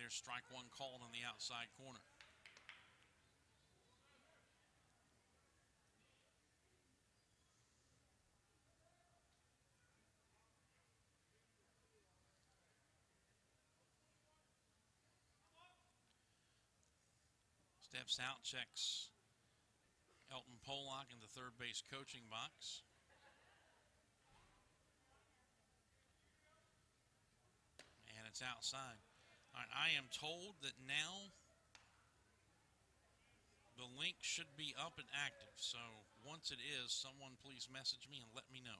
there's strike one called on the outside corner. Steps out, checks Elton Pollock in the third base coaching box. And it's outside. All right, I am told that now the link should be up and active. So once it is, someone please message me and let me know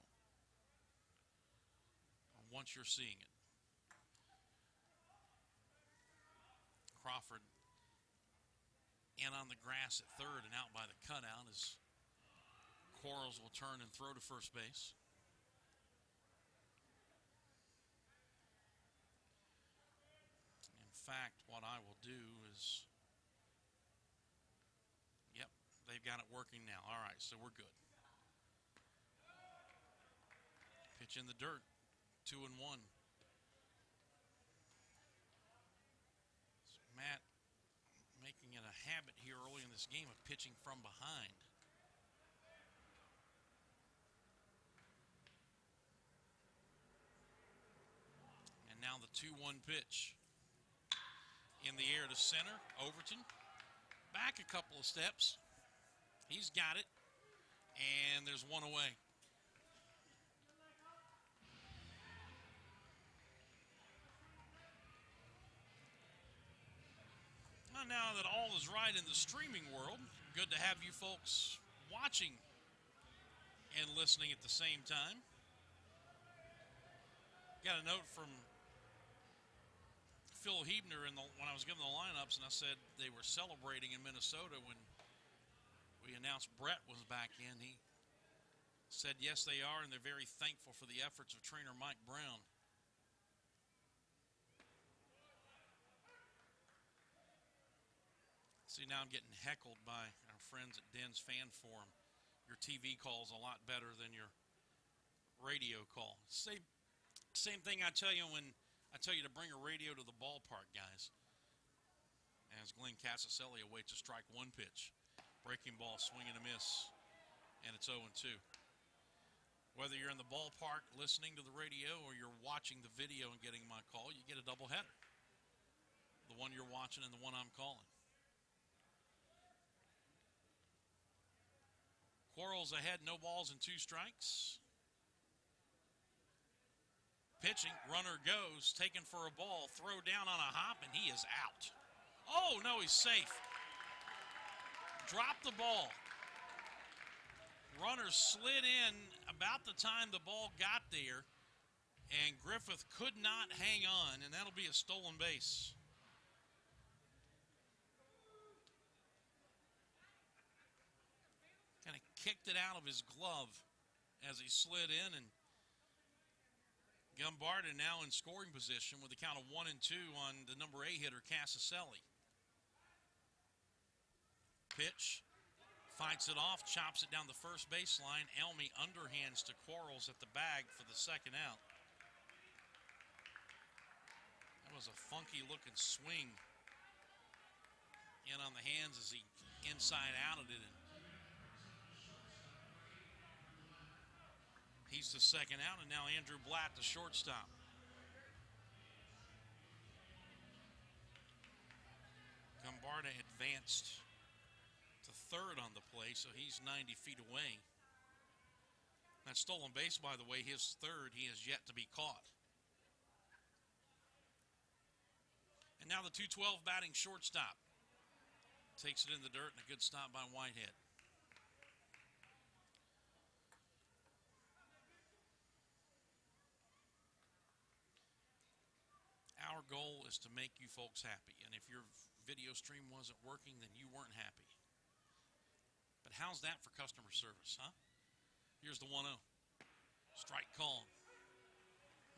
once you're seeing it. Crawford in on the grass at third and out by the cutout as Quarles will turn and throw to first base. In fact, what I will do is, yep, they've got it working now. All right, so we're good. Pitch in the dirt, 2-1. Matt making it a habit here early in this game of pitching from behind. And now the 2-1 pitch. In the air to center, Overton. Back a couple of steps. He's got it. And there's one away. Well, now that all is right in the streaming world, good to have you folks watching and listening at the same time. Got a note from Phil Hebner when I was giving the lineups, and I said they were celebrating in Minnesota when we announced Brett was back in. He said yes, they are, and they're very thankful for the efforts of trainer Mike Brown. See, now I'm getting heckled by our friends at Den's Fan Forum. Your TV call is a lot better than your radio call. Same thing I tell you when I tell you to bring a radio to the ballpark, guys. As Glenn Casaselli awaits a strike one pitch. Breaking ball, swing and a miss, and it's 0-2. Whether you're in the ballpark listening to the radio or you're watching the video and getting my call, you get a doubleheader. The one you're watching and the one I'm calling. Quarles ahead, no balls and 2 strikes. Pitching, runner goes, taken for a ball, throw down on a hop, and he is out. Oh, no, he's safe. Dropped the ball. Runner slid in about the time the ball got there, and Griffith could not hang on, and that'll be a stolen base. Kind of kicked it out of his glove as he slid in, and Gumbarda now in scoring position with a count of 1-2 on the number 8 hitter, Casaselli. Pitch, fights it off, chops it down the first baseline. Elmy underhands to Quarles at the bag for the second out. That was a funky-looking swing in on the hands as he inside outed it. He's the second out, and now Andrew Blatt, the shortstop. Gumbarda advanced to third on the play, so he's 90 feet away. That stolen base, by the way, his third, he has yet to be caught. And now the 212 batting shortstop. Takes it in the dirt, and a good stop by Whitehead. Our goal is to make you folks happy. And if your video stream wasn't working, then you weren't happy. But how's that for customer service, huh? Here's the 1-0. Strike call.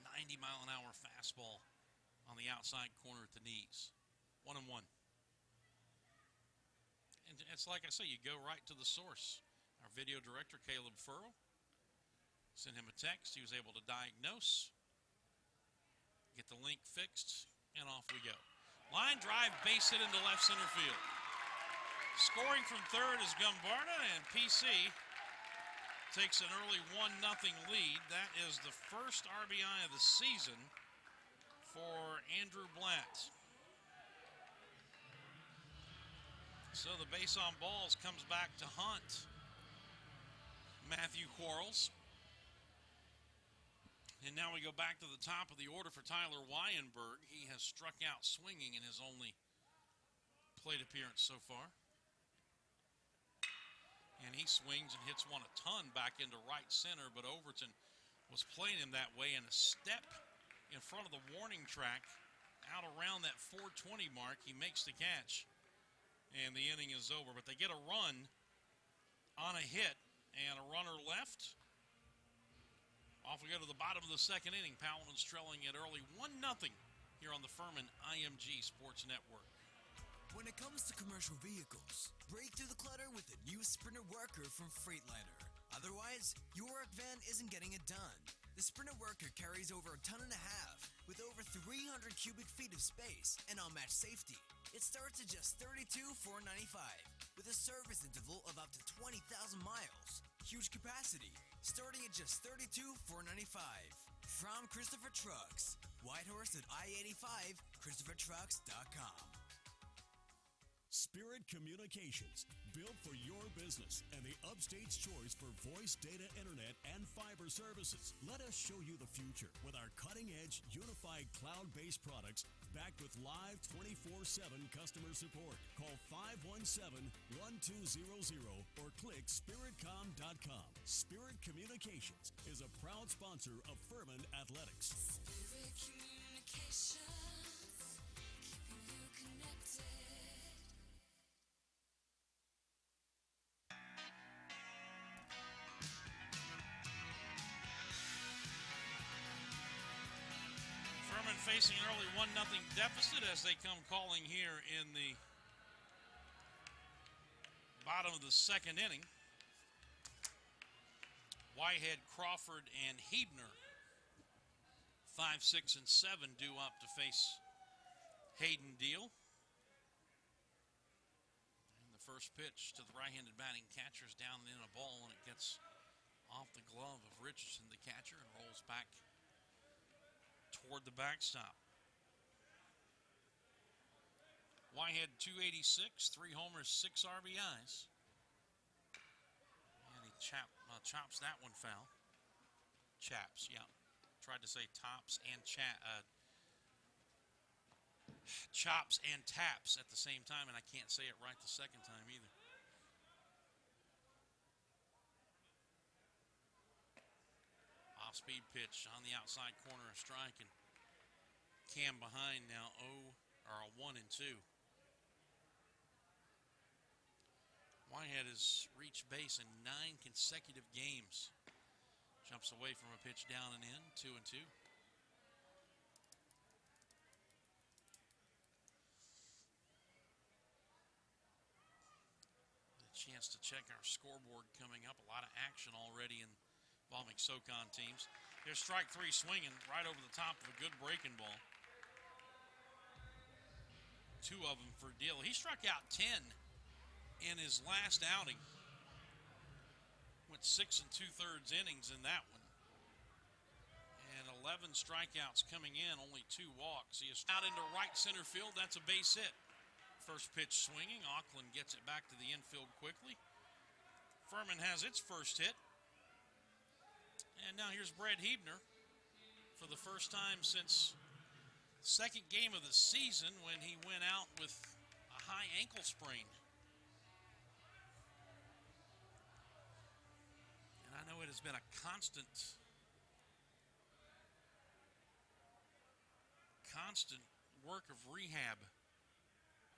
90-mile-an-hour fastball on the outside corner at the knees. 1-1. And it's like I say, you go right to the source. Our video director, Caleb Furrow, sent him a text. He was able to diagnose, get the link fixed, and off we go. Line drive, base hit into left center field. Scoring from third is Gumbarna, and PC takes an early 1-0 lead. That is the first RBI of the season for Andrew Blatt. So the base on balls comes back to Hunt. Matthew Quarles. And now we go back to the top of the order for Tyler Wyenberg. He has struck out swinging in his only plate appearance so far. And he swings and hits one a ton back into right center, but Overton was playing him that way, and a step in front of the warning track out around that 420 mark. He makes the catch, and the inning is over. But they get a run on a hit and a runner left. Off we go to the bottom of the second inning. Paladins trailing it early 1-0 here on the Furman IMG Sports Network. When it comes to commercial vehicles, break through the clutter with the new Sprinter Worker from Freightliner. Otherwise, your work van isn't getting it done. The Sprinter Worker carries over 1.5 tons with over 300 cubic feet of space and unmatched safety. It starts at just $32,495 with a service interval of up to 20,000 miles. Huge capacity, starting at just $32,495. From Christopher Trucks, Whitehorse at I-85, ChristopherTrucks.com. Spirit Communications, built for your business and the upstate's choice for voice, data, internet, and fiber services. Let us show you the future with our cutting-edge, unified cloud-based products backed with live 24/7 customer support. Call 517-1200 or click spiritcom.com. Spirit Communications is a proud sponsor of Furman Athletics. Spirit Communications, keeping you connected. Furman facing an early 1-0 deficit as they come calling here in the bottom of the second inning. Whitehead, Crawford, and Hebner, 5, 6, and 7 due up to face Hayden Deal. And the first pitch to the right-handed batting catcher's down in a ball, and it gets off the glove of Richardson, the catcher, and rolls back toward the backstop. Whitehead 286, 3 homers, 6 RBIs. And he chops that one foul. Chaps, yeah. Tried to say tops and chops and taps at the same time, and I can't say it right the second time either. Off-speed pitch on the outside corner, a strike, and Cam behind now 1-2. Whitehead has reached base in 9 consecutive games. Jumps away from a pitch down and in, 2-2. A chance to check our scoreboard coming up. A lot of action already involving SoCon teams. Here's strike 3 swinging right over the top of a good breaking ball. 2 of them for Deal. He struck out 10 in his last outing. Went 6 2/3 innings in that one. And 11 strikeouts coming in, only 2 walks. He is out into right center field. That's a base hit. First pitch swinging. Auckland gets it back to the infield quickly. Furman has its first hit. And now here's Brad Hebner for the first time since the second game of the season when he went out with a high ankle sprain. And I know it has been a constant work of rehab.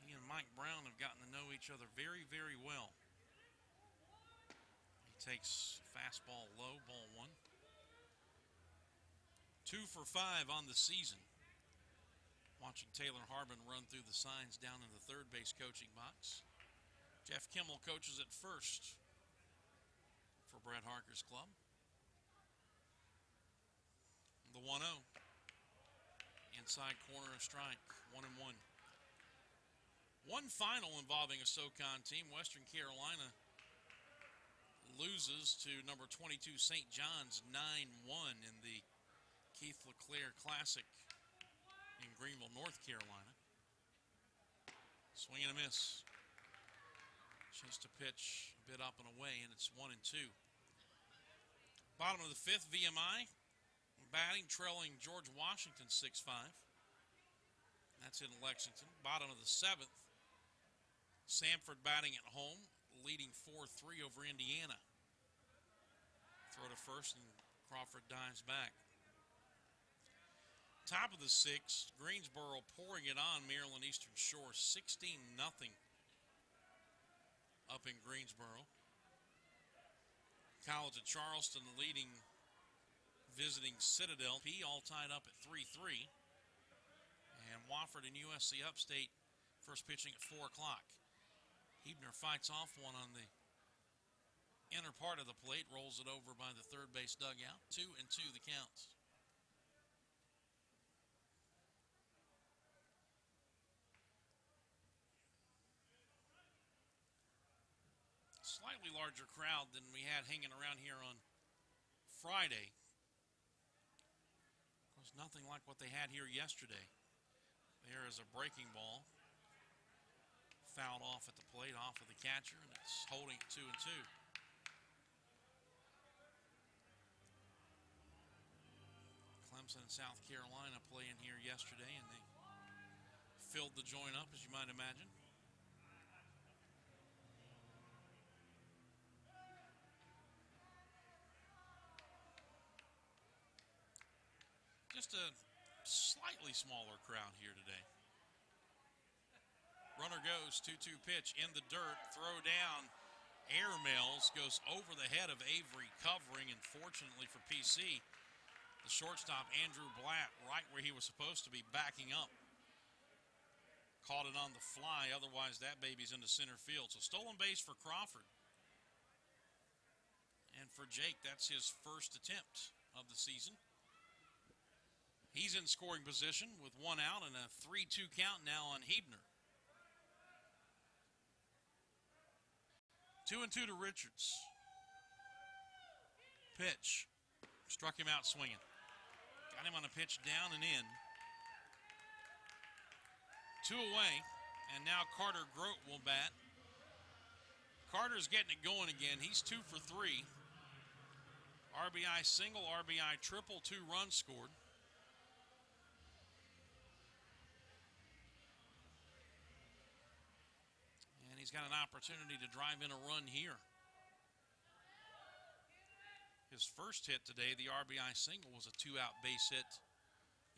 He and Mike Brown have gotten to know each other very, very well. He takes fastball low, ball 1. 2 for 5 on the season. Watching Taylor Harbin run through the signs down in the third base coaching box. Jeff Kimmel coaches at first for Brad Harker's club. The 1-0. Inside corner, a strike, 1-1. One final involving a SoCon team. Western Carolina loses to number 22 St. John's 9-1 in the Keith LeClaire Classic in Greenville, North Carolina. Swing and a miss. Chance to pitch a bit up and away, and it's 1-2. Bottom of the fifth, VMI batting, trailing George Washington 6-5. That's in Lexington. Bottom of the seventh, Samford batting at home, leading 4-3 over Indiana. Throw to first, and Crawford dives back. Top of the sixth, Greensboro pouring it on Maryland Eastern Shore, 16-0 up in Greensboro. College of Charleston leading visiting Citadel. P all tied up at 3-3. And Wofford and USC Upstate first pitching at 4 o'clock. Hebner fights off one on the inner part of the plate, rolls it over by the third base dugout. 2-2 the counts. Slightly larger crowd than we had hanging around here on Friday. It was nothing like what they had here yesterday. There is a breaking ball. Fouled off at the plate, off of the catcher, and it's holding 2-2. Clemson and South Carolina playing here yesterday, and they filled the joint up, as you might imagine. Just a slightly smaller crowd here today. Runner goes, 2-2 pitch in the dirt, throw down. Airmails goes over the head of Avery, covering, and fortunately for PC, the shortstop Andrew Blatt, right where he was supposed to be, backing up. Caught it on the fly, otherwise that baby's into center field. So stolen base for Crawford. And for Jake, that's his first attempt of the season. He's in scoring position with 1 out and a 3-2 count now on Hebner. 2-2 to Richards. Pitch. Struck him out swinging. Got him on a pitch down and in. 2 away, and now Carter Grote will bat. Carter's getting it going again. He's 2 for 3. RBI single, RBI triple, 2 runs scored. And he's got an opportunity to drive in a run here. His first hit today, the RBI single, was a 2-out base hit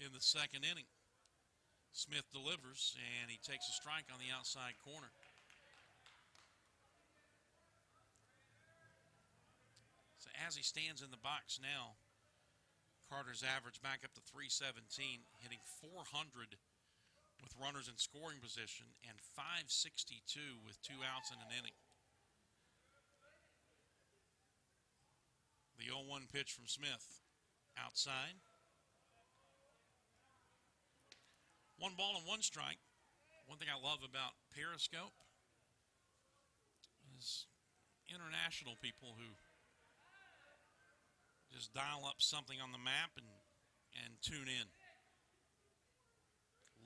in the second inning. Smith delivers, and he takes a strike on the outside corner. So as he stands in the box now, Carter's average back up to 317, hitting .400 with runners in scoring position and .562 with 2 outs in an inning. The 0-1 pitch from Smith. Outside. 1 ball and 1 strike. One thing I love about Periscope is international people who just dial up something on the map and tune in.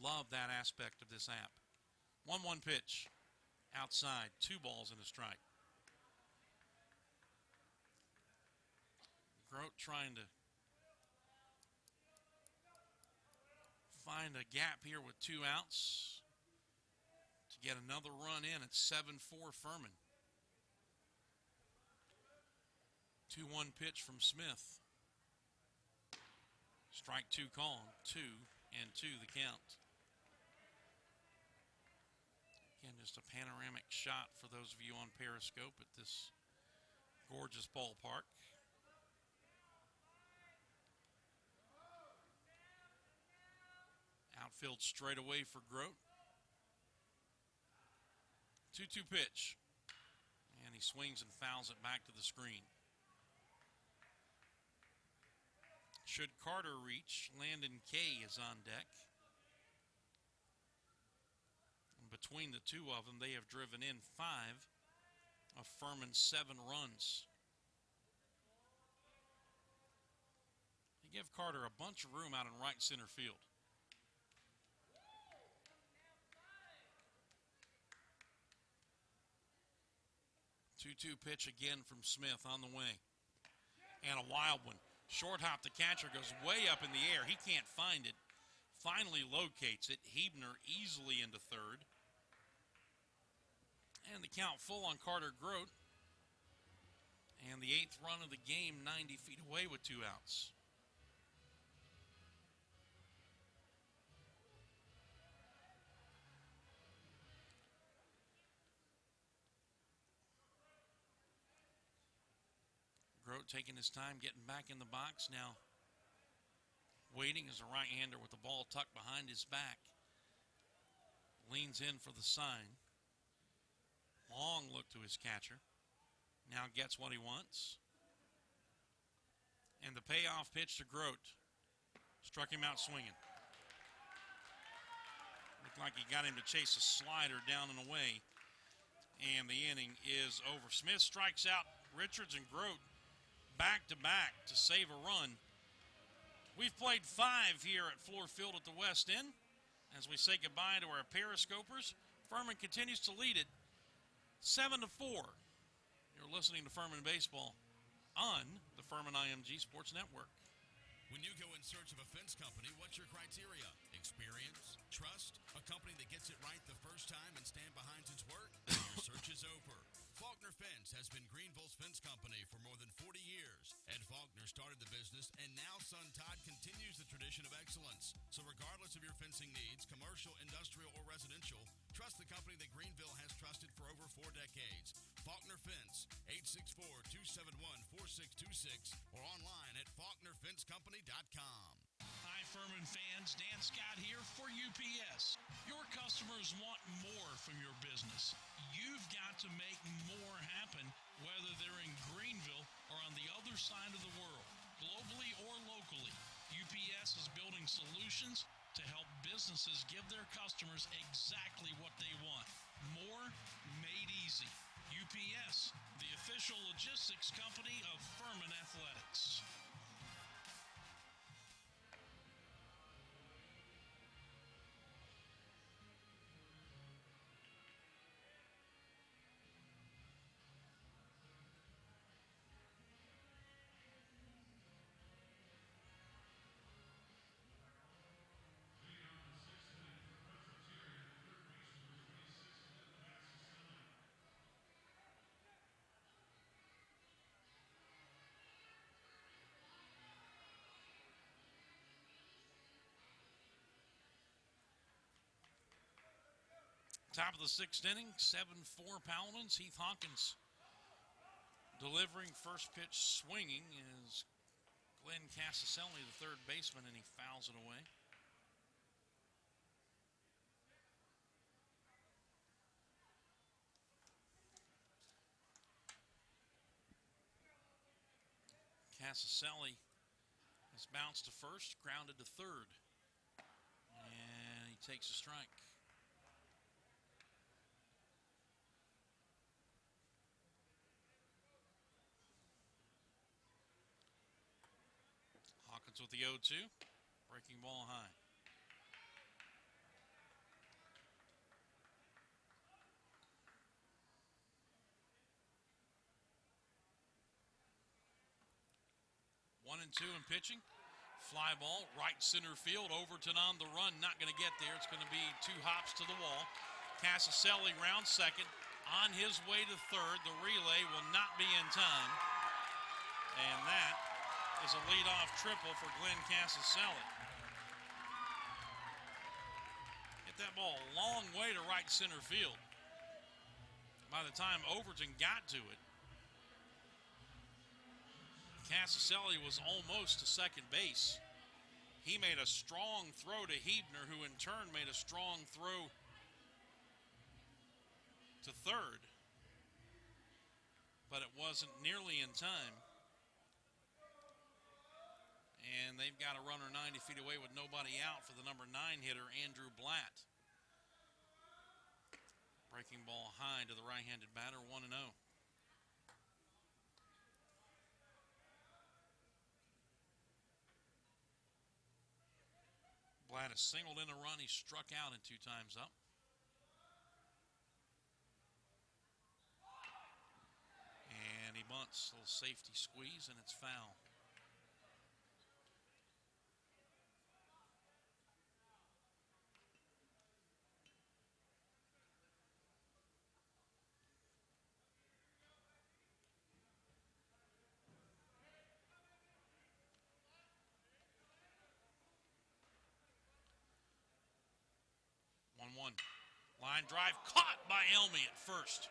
Love that aspect of this app. 1-1 pitch. Outside. 2 balls and a strike. Grote trying to find a gap here with 2 outs to get another run in at 7-4 Furman. 2-1 pitch from Smith. Strike 2 called. 2-2 the count. Again, just a panoramic shot for those of you on Periscope at this gorgeous ballpark. Outfield straight away for Grote. 2-2 pitch. And he swings and fouls it back to the screen. Should Carter reach, Landon Kay is on deck. And between the two of them, they have driven in 5 of Furman's 7 runs. They give Carter a bunch of room out in right center field. 2-2 pitch again from Smith on the way. And a wild one. Short hop, the catcher goes way up in the air. He can't find it. Finally locates it. Hebner easily into third. And the count full on Carter Grote. And the 8th run of the game, 90 feet away with 2 outs. Grote taking his time, getting back in the box now. Waiting as a right-hander with the ball tucked behind his back. Leans in for the sign. Long look to his catcher. Now gets what he wants. And the payoff pitch to Grote. Struck him out swinging. Looked like he got him to chase a slider down and away. And the inning is over. Smith strikes out Richards and Grote back-to-back to save a run. We've played 5 here at Fluor Field at the West End. As we say goodbye to our periscopers, Furman continues to lead it 7-4. You're listening to Furman Baseball on the Furman IMG Sports Network. When you go in search of a fence company, what's your criteria? Experience? Trust? A company that gets it right the first time and stand behind its work? Your search is over. Faulkner Fence has been Greenville's fence company for more than 40 years. Ed Faulkner started the business, and now son Todd continues the tradition of excellence. So regardless of your fencing needs, commercial, industrial, or residential, trust the company that Greenville has trusted for over 4 decades. Faulkner Fence, 864-271-4626, or online at faulknerfencecompany.com. Hi, Furman fans. Dan Scott here for UPS. Your customers want more from your business. You've got to make more happen, whether they're in Greenville or on the other side of the world, globally or locally. UPS is building solutions to help businesses give their customers exactly what they want. More made easy. UPS, the official logistics company of Furman Athletics. Top of the 6th inning, 7-4 Paladins. Heath Hawkins delivering first pitch swinging is Glenn Casaselli, the third baseman, and he fouls it away. Casaselli has bounced to first, grounded to third, and he takes a strike. Hawkins with the 0-2, breaking ball high. One and 2 in pitching. Fly ball, right center field, Overton on the run, not going to get there. It's going to be 2 hops to the wall. Casaselli rounds second, on his way to third. The relay will not be in time. And that is a leadoff triple for Glenn Casaselli. Hit that ball a long way to right center field. By the time Overton got to it, Casaselli was almost to second base. He made a strong throw to Hebner, who in turn made a strong throw to third. But it wasn't nearly in time. And they've got a runner 90 feet away with nobody out for the number 9 hitter, Andrew Blatt. breaking ball high to the right-handed batter, 1-0. Gladys singled in a run. He struck out in 2 times up. And he bunts. A little safety squeeze, and it's foul. Line drive caught by Elmy at first.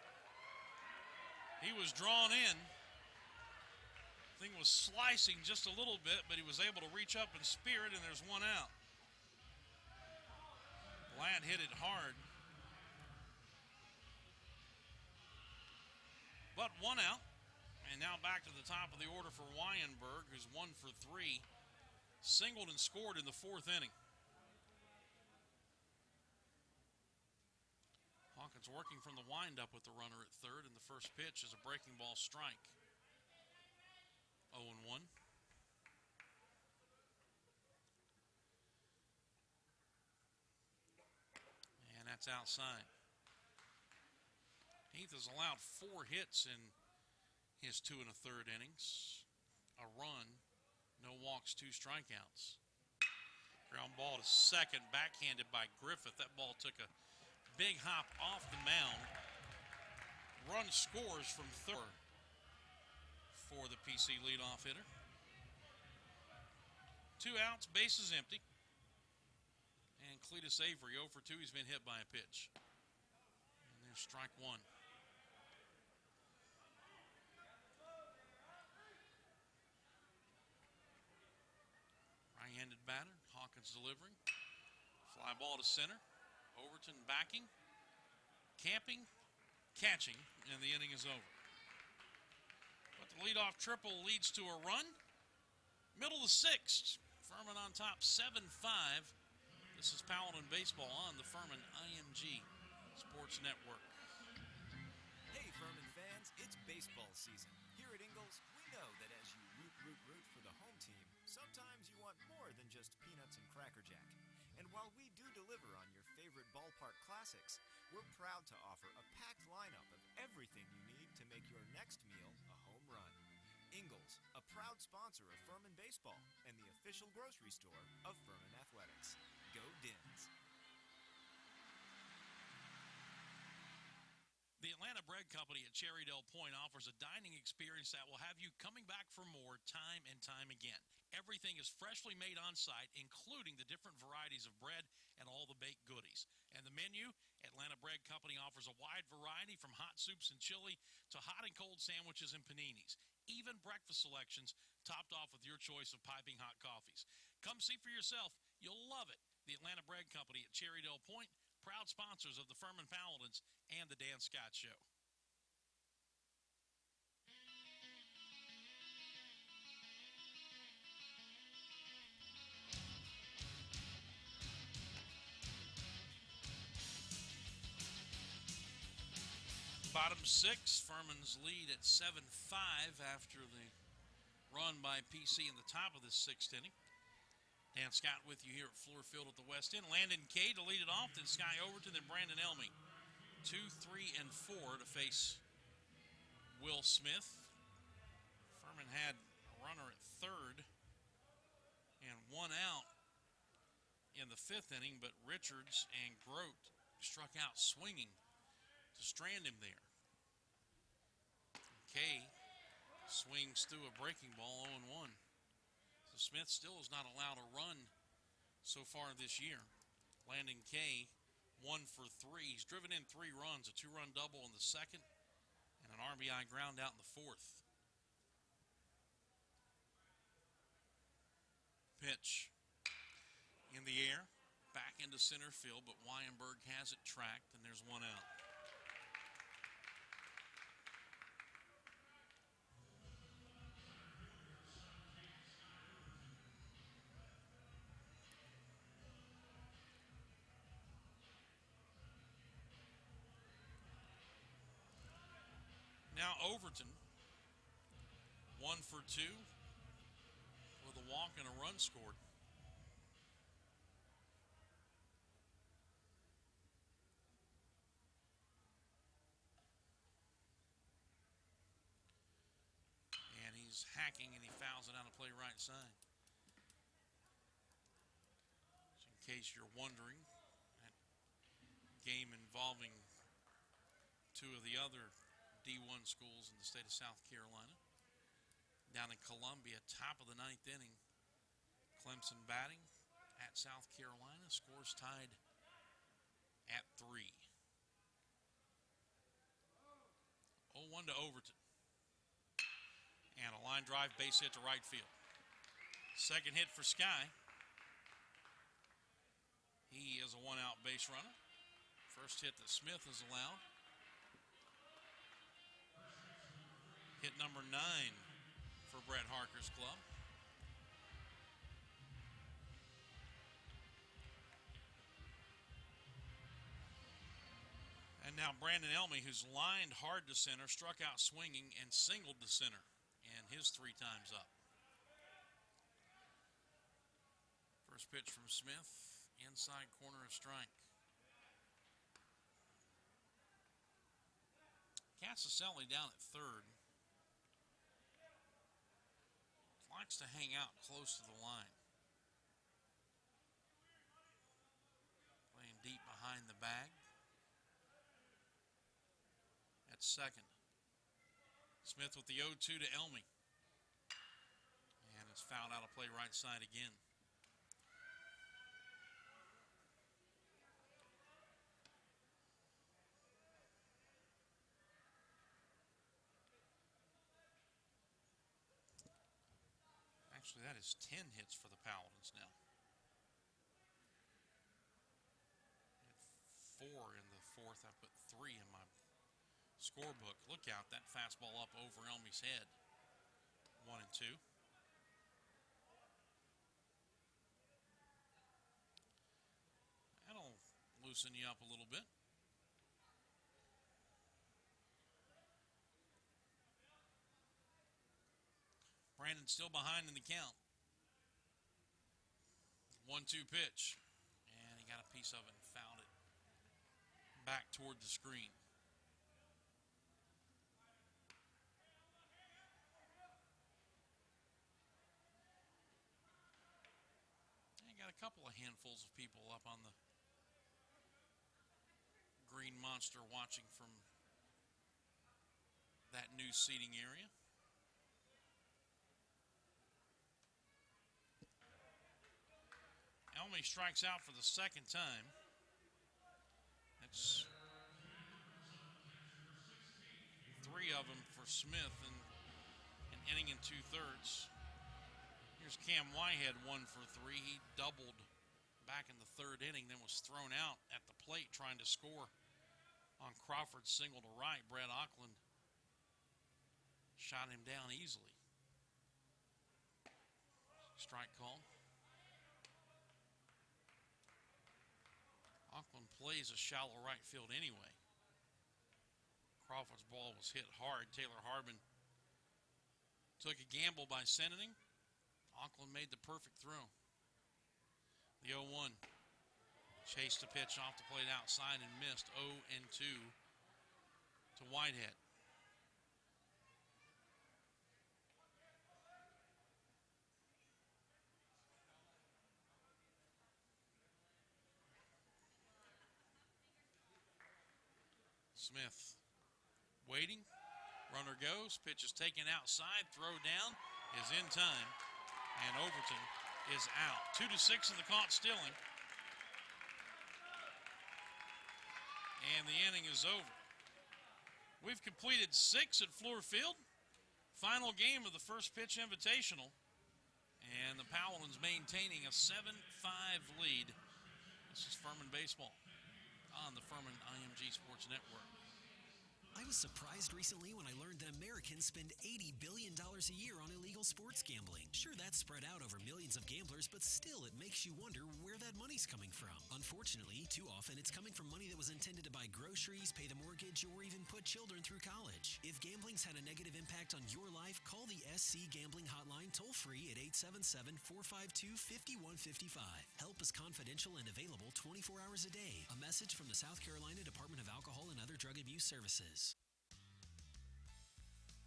He was drawn in. Thing was slicing just a little bit, but he was able to reach up and spear it, and there's 1 out. Glad hit it hard. But 1 out. And now back to the top of the order for Wyenberg, who's 1 for 3. Singled and scored in the 4th inning. Hawkins working from the windup with the runner at third, and the first pitch is a breaking ball strike. 0-1. And that's outside. Heath has allowed 4 hits in his 2 1/3 innings. A run, no walks, 2 strikeouts. Ground ball to second, backhanded by Griffith. That ball took a big hop off the mound. Run scores from third for the PC leadoff hitter. 2 outs, bases empty. And Cletus Avery 0 for 2. He's been hit by a pitch. And there's strike 1. Right-handed batter, Hawkins delivering. Fly ball to center. Overton backing, camping, catching, and the inning is over. But the leadoff triple leads to a run. Middle of the 6th, Furman on top 7-5. This is Paladin Baseball on the Furman IMG Sports Network. Hey, Furman fans, it's baseball season. Here at Ingalls, we know that as you root for the home team, sometimes you want more than just peanuts and Cracker Jack. And while we do deliver on your favorite ballpark classics, we're proud to offer a packed lineup of everything you need to make your next meal a home run. Ingalls, a proud sponsor of Furman Baseball and the official grocery store of Furman Athletics. Go Dins! The Atlanta Bread Company at Cherrydale Point offers a dining experience that will have you coming back for more time and time again. Everything is freshly made on site, including the different varieties of bread and all the baked goodies. And the menu, Atlanta Bread Company offers a wide variety from hot soups and chili to hot and cold sandwiches and paninis. Even breakfast selections topped off with your choice of piping hot coffees. Come see for yourself. You'll love it. The Atlanta Bread Company at Cherrydale Point, proud sponsors of the Furman Paladins and the Dan Scott Show. Bottom 6, Furman's lead at 7-5 after the run by PC in the top of this 6th inning. Dan Scott with you here at Fluor Field at the West End. Landon Kay to lead it off, then Sky Overton, then Brandon Elmy. 2, 3, and 4 to face Will Smith. Furman had a runner at third and 1 out in the 5th inning, but Richards and Grote struck out swinging to strand him there. Kay swings through a breaking ball 0-1. So Smith still has not allowed a run so far this year. Landon Kay 1 for 3. He's driven in 3 runs, a 2-run double in the 2nd and an RBI ground out in the 4th. Pitch in the air, back into center field, but Wyenberg has it tracked, and there's 1 out. Now Overton, 1 for 2 with a walk and a run scored. And he's hacking and he fouls it out of play right side. So in case you're wondering, that game involving two of the other D1 schools in the state of South Carolina. Down in Columbia, top of the 9th inning, Clemson batting at South Carolina. Scores tied at 3. 0-1 to Overton. And a line drive base hit to right field. Second hit for Sky. He is a one-out base runner. First hit that Smith is allowed. Hit number 9 for Brett Harker's club. And now Brandon Elmy, who's lined hard to center, struck out swinging and singled to center. And his 3 times up. First pitch from Smith, inside corner of strike. Cassicelli down at third. Likes to hang out close to the line. Playing deep behind the bag. At second. Smith with the 0-2 to Elmy. And it's fouled out of play right side again. Actually, that is 10 hits for the Paladins now. At 4 in the 4th. I put 3 in my scorebook. Look out, that fastball up over Elmy's head. 1 and 2. That'll loosen you up a little bit. Brandon still behind in the count. 1-2 pitch. And he got a piece of it and fouled it back toward the screen. And got a couple of handfuls of people up on the green monster watching from that new seating area. Elmy strikes out for the second time. That's 3 of them for Smith in an inning and 2/3. Here's Cam Whitehead, 1 for 3. He doubled back in the 3rd inning, then was thrown out at the plate trying to score on Crawford's single to right. Brett Auckland shot him down easily. Strike call. Auckland plays a shallow right field anyway. Crawford's ball was hit hard. Taylor Harbin took a gamble by sending him. Auckland made the perfect throw. The 0-1. Chased the pitch off the plate outside and missed. 0-2 to Whitehead. Smith waiting. Runner goes. Pitch is taken outside. Throw down is in time. And Overton is out. 2-6 in the caught stealing. And the inning is over. We've completed 6 at Fluor Field. Final game of the first pitch invitational. And the Paladins maintaining a 7-5 lead. This is Furman Baseball on the Furman IMG Sports Network. I was surprised recently when I learned that Americans spend $80 billion a year on illegal sports gambling. Sure, that's spread out over millions of gamblers, but still it makes you wonder where that money's coming from. Unfortunately, too often it's coming from money that was intended to buy groceries, pay the mortgage, or even put children through college. If gambling's had a negative impact on your life, call the SC Gambling Hotline toll-free at 877-452-5155. Help is confidential and available 24 hours a day. A message from the South Carolina Department of Alcohol and Other Drug Abuse Services.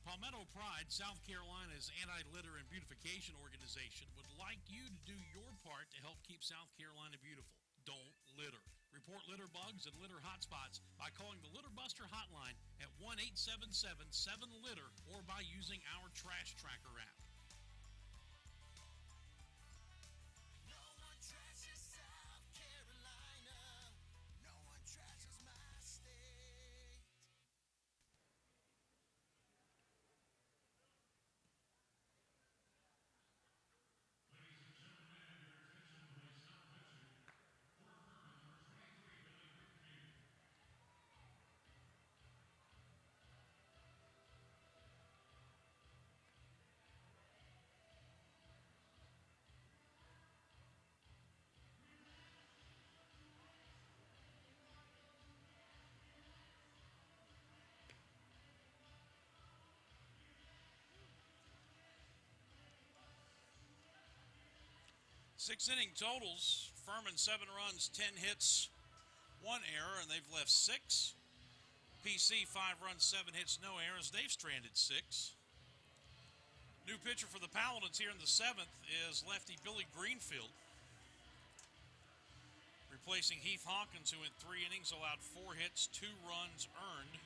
Palmetto Pride, South Carolina's anti-litter and beautification organization, would like you to do your part to help keep South Carolina beautiful. Don't litter. Report litter bugs and litter hotspots by calling the Litter Buster hotline at 1-877-7-LITTER or by using our Trash Tracker app. No one trashes South Carolina. No one trashes my state. Six-inning totals. Furman 7 runs, 10 hits, 1 error, and they've left 6. PC 5 runs, 7 hits, no errors. They've stranded 6. New pitcher for the Paladins here in the 7th is lefty Billy Greenfield, replacing Heath Hawkins, who in 3 innings allowed 4 hits, 2 runs earned,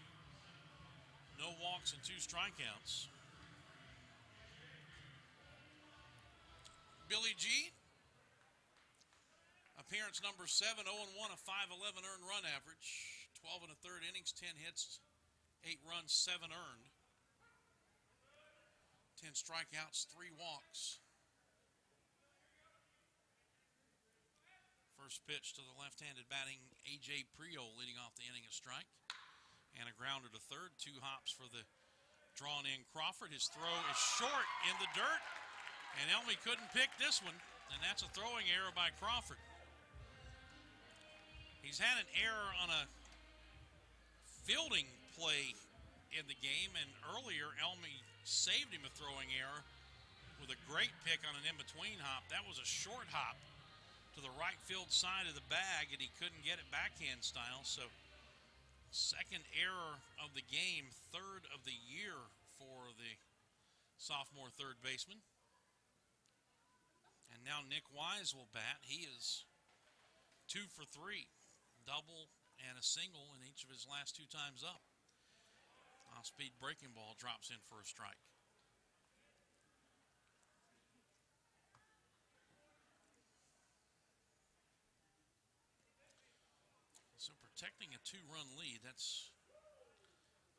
no walks, and 2 strikeouts. Billy G, appearance number 7, 0-1, a 5.11 earned run average, 12 1/3 innings, 10 hits, 8 runs, 7 earned, 10 strikeouts, 3 walks. First pitch to the left-handed batting A.J. Priol, leading off the inning, a strike, and a grounder to third. 2 hops for the drawn-in Crawford. His throw is short in the dirt, and Elmy couldn't pick this one, and that's a throwing error by Crawford. He's had an error on a fielding play in the game, and earlier Elmy saved him a throwing error with a great pick on an in-between hop. That was a short hop to the right field side of the bag, and he couldn't get it backhand style. So second error of the game, third of the year for the sophomore third baseman. And now Nick Wise will bat. He is 2 for 3, double and a single in each of his last 2 times up. Off-speed breaking ball drops in for a strike. So protecting a 2-run lead, that's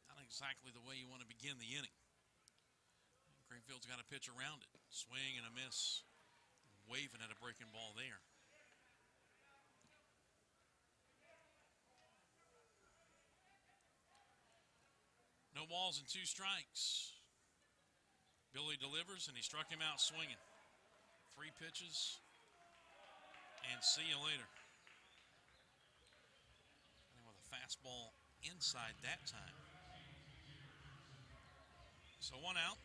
not exactly the way you want to begin the inning. Greenfield's got to pitch around it. Swing and a miss. Waving at a breaking ball there. No balls and 2 strikes. Billy delivers, and he struck him out swinging. 3 pitches, and see you later. And with a fastball inside that time. So 1 out.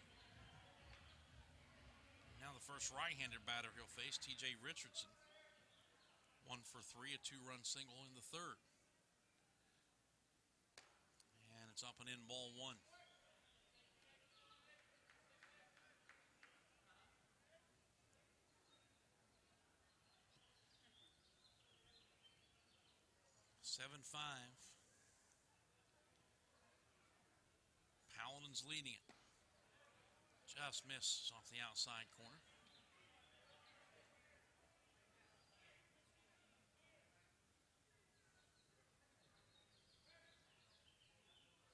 Now the first right-handed batter he'll face, T.J. Richardson. 1 for 3, a 2-run single in the third. And it's up and in, ball 1. (7-5). Paladins leading it. Just misses off the outside corner.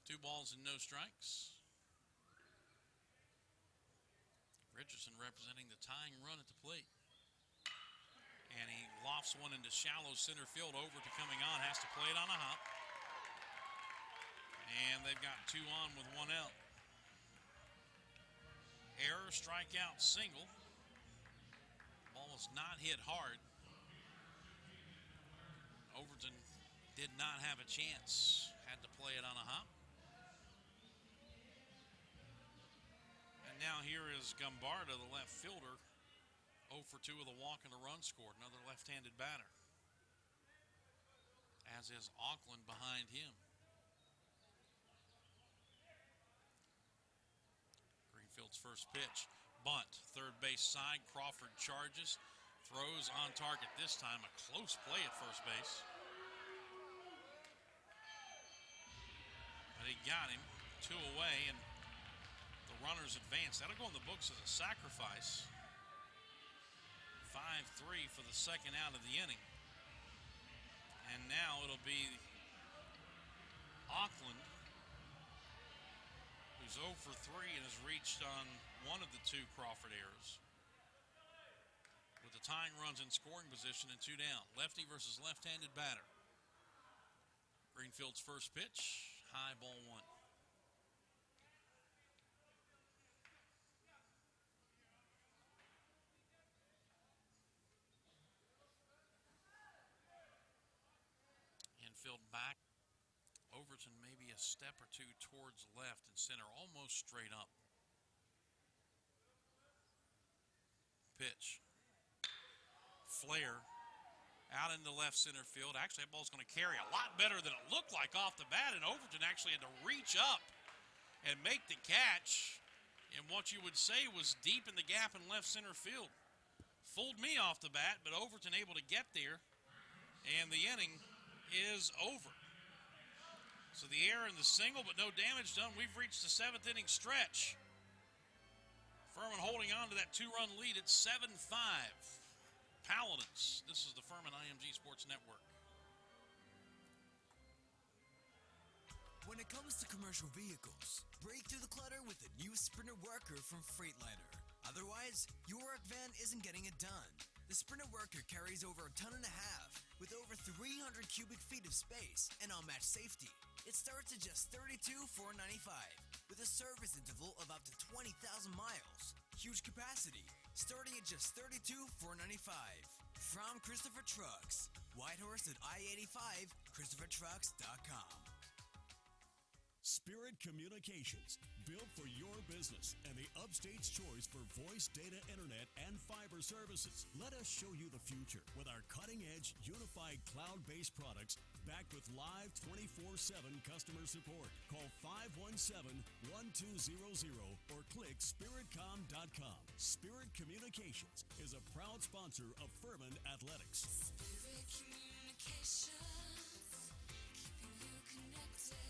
Two balls and no strikes. Richardson representing the tying run at the plate. And he lofts one into shallow center field over to coming on. Has to play it on a hop. And And they've got 2 on with 1 out. Error, strikeout, single. Ball was not hit hard. Overton did not have a chance. Had to play it on a hop. And now here is Gumbarda, the left fielder. 0 for 2 with a walk and a run scored. Another left-handed batter. As is Auckland behind him. Greenfield's first pitch. Bunt, third base side. Crawford charges. Throws on target this time. A close play at first base. But he got him. 2 away, and the runners advance. That'll go in the books as a sacrifice. 5-3 for the second out of the inning. And now it'll be Auckland, who's 0 for 3 and has reached on one of the 2 Crawford errors. With the tying runs in scoring position and 2 down. Lefty versus left-handed batter. Greenfield's first pitch, high, ball 1. Infield back. Overton maybe a step or 2 towards left and center, almost straight up. Pitch. Flare out into left center field. Actually, that ball's going to carry a lot better than it looked like off the bat, and Overton actually had to reach up and make the catch in what you would say was deep in the gap in left center field. Fooled me off the bat, but Overton able to get there, and the inning is over. So the error in the single, but no damage done. We've reached the 7th inning stretch. Furman holding on to that 2-run lead at 7-5. Paladins. This is the Furman IMG Sports Network. When it comes to commercial vehicles, break through the clutter with a new Sprinter Worker from Freightliner. Otherwise, your work van isn't getting it done. The Sprinter Worker carries over 1.5 tons with over 300 cubic feet of space and unmatched safety. It starts at just $32,495 with a service interval of up to 20,000 miles. Huge capacity, starting at just $32,495. From Christopher Trucks, Whitehorse at I-85, ChristopherTrucks.com. Spirit Communications, built for your business and the upstate's choice for voice, data, internet, and fiber services. Let us show you the future with our cutting-edge, unified cloud-based products backed with live 24/7 customer support. Call 517-1200 or click spiritcom.com. Spirit Communications is a proud sponsor of Furman Athletics. Spirit Communications, keeping you connected.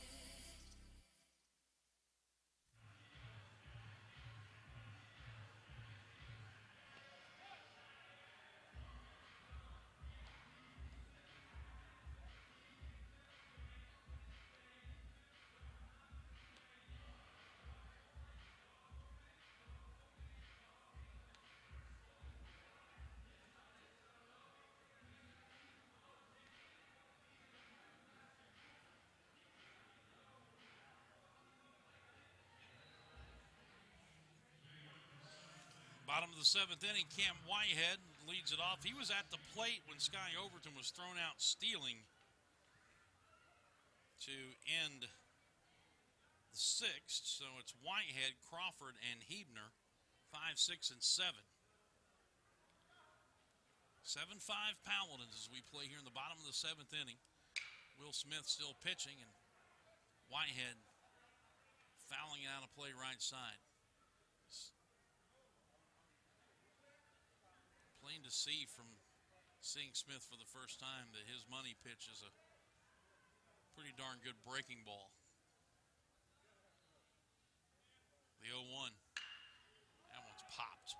Bottom of the 7th inning, Cam Whitehead leads it off. He was at the plate when Sky Overton was thrown out stealing to end the 6th. So it's Whitehead, Crawford, and Hebner, 5, 6, and 7. 7-5 Paladins as we play here in the bottom of the 7th inning. Will Smith still pitching, and Whitehead fouling it out of play right side. Plain to see from seeing Smith for the first time that his money pitch is a pretty darn good breaking ball. The 0-1. That one's popped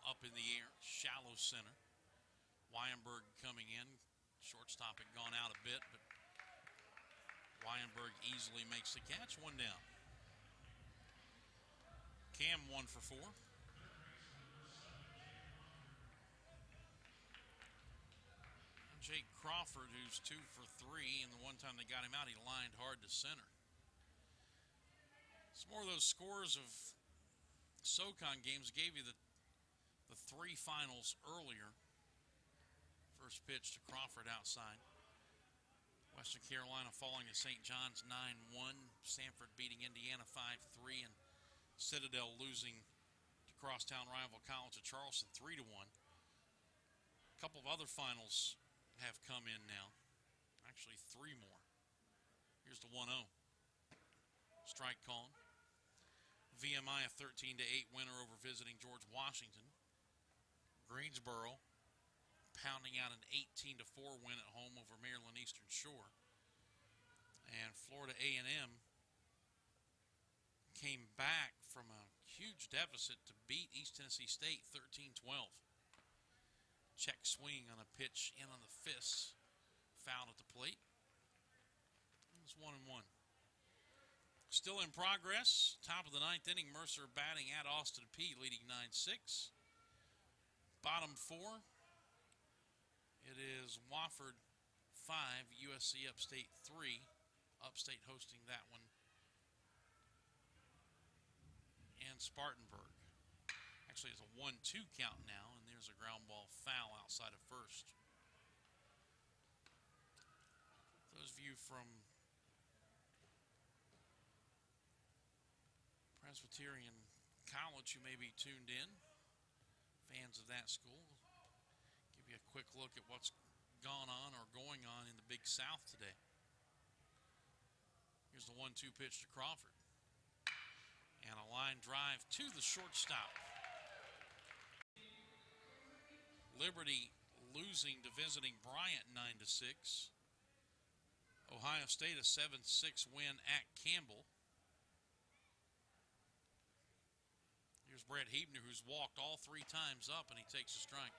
up in the air, shallow center. Weinberg coming in. Shortstop had gone out a bit, but Weinberg easily makes the catch. 1 down. Cam 1 for 4. Jake Crawford, who's 2 for 3, and the one time they got him out, he lined hard to center. It's more of those scores of SoCon games gave you the three finals earlier. First pitch to Crawford outside. Western Carolina falling to St. John's 9-1. Sanford beating Indiana 5-3. And Citadel losing to crosstown rival College of Charleston 3-1. A couple of other finals have come in now. Actually, three more. Here's the 1-0. Strike called. VMI a 13-8 winner over visiting George Washington. Greensboro pounding out an 18-4 win at home over Maryland Eastern Shore. And Florida A&M came back from a huge deficit to beat East Tennessee State 13-12. Check swing on a pitch in on the fists. Foul at the plate. It's 1-1. Still in progress. Top of the ninth inning. Mercer batting at Austin Peay, leading 9-6. Bottom four. It is Wofford 5, USC Upstate 3. Upstate hosting that one. And Spartanburg. Actually, it's a 1-2 count now, and there's a ground ball foul outside of first. Those of you from Presbyterian College who may be tuned in, fans of that school, give you a quick look at what's gone on or going on in the Big South today. Here's the 1-2 pitch to Crawford. And a line drive to the shortstop. Liberty losing to visiting Bryant 9-6. Ohio State a 7-6 win at Campbell. Here's Brett Hebner, who's walked all three times up, and he takes a strike.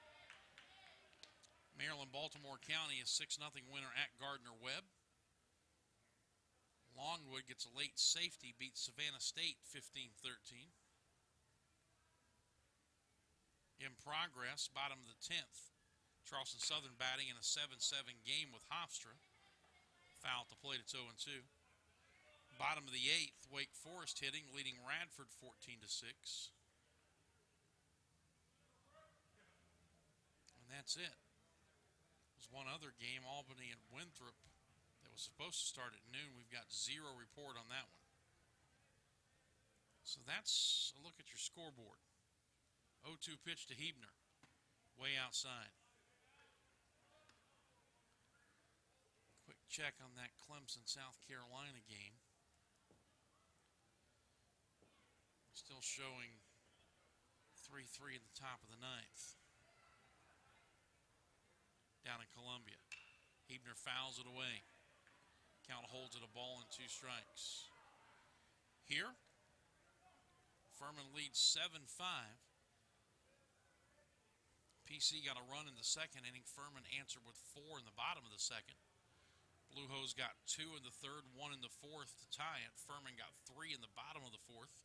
Maryland-Baltimore County a 6-0 winner at Gardner-Webb. Longwood gets a late safety, beats Savannah State 15-13. In progress, bottom of the 10th. Charleston Southern batting in a 7-7 game with Hofstra. Foul at the plate, it's 0-2. Bottom of the 8th, Wake Forest hitting, leading Radford 14-6. And that's it. There's one other game, Albany at Winthrop, that was supposed to start at noon. We've got zero report on that one. So that's a look at your scoreboard. 0-2 pitch to Hebner, way outside. Quick check on that Clemson-South Carolina game. Still showing 3-3 at the top of the ninth. Down in Columbia. Hebner fouls it away. Count holds it a ball and 2 strikes. Here, Furman leads 7-5. PC got a run in the second inning. Furman answered with 4 in the bottom of the second. Blue Hose got 2 in the third, 1 in the fourth to tie it. Furman got 3 in the bottom of the fourth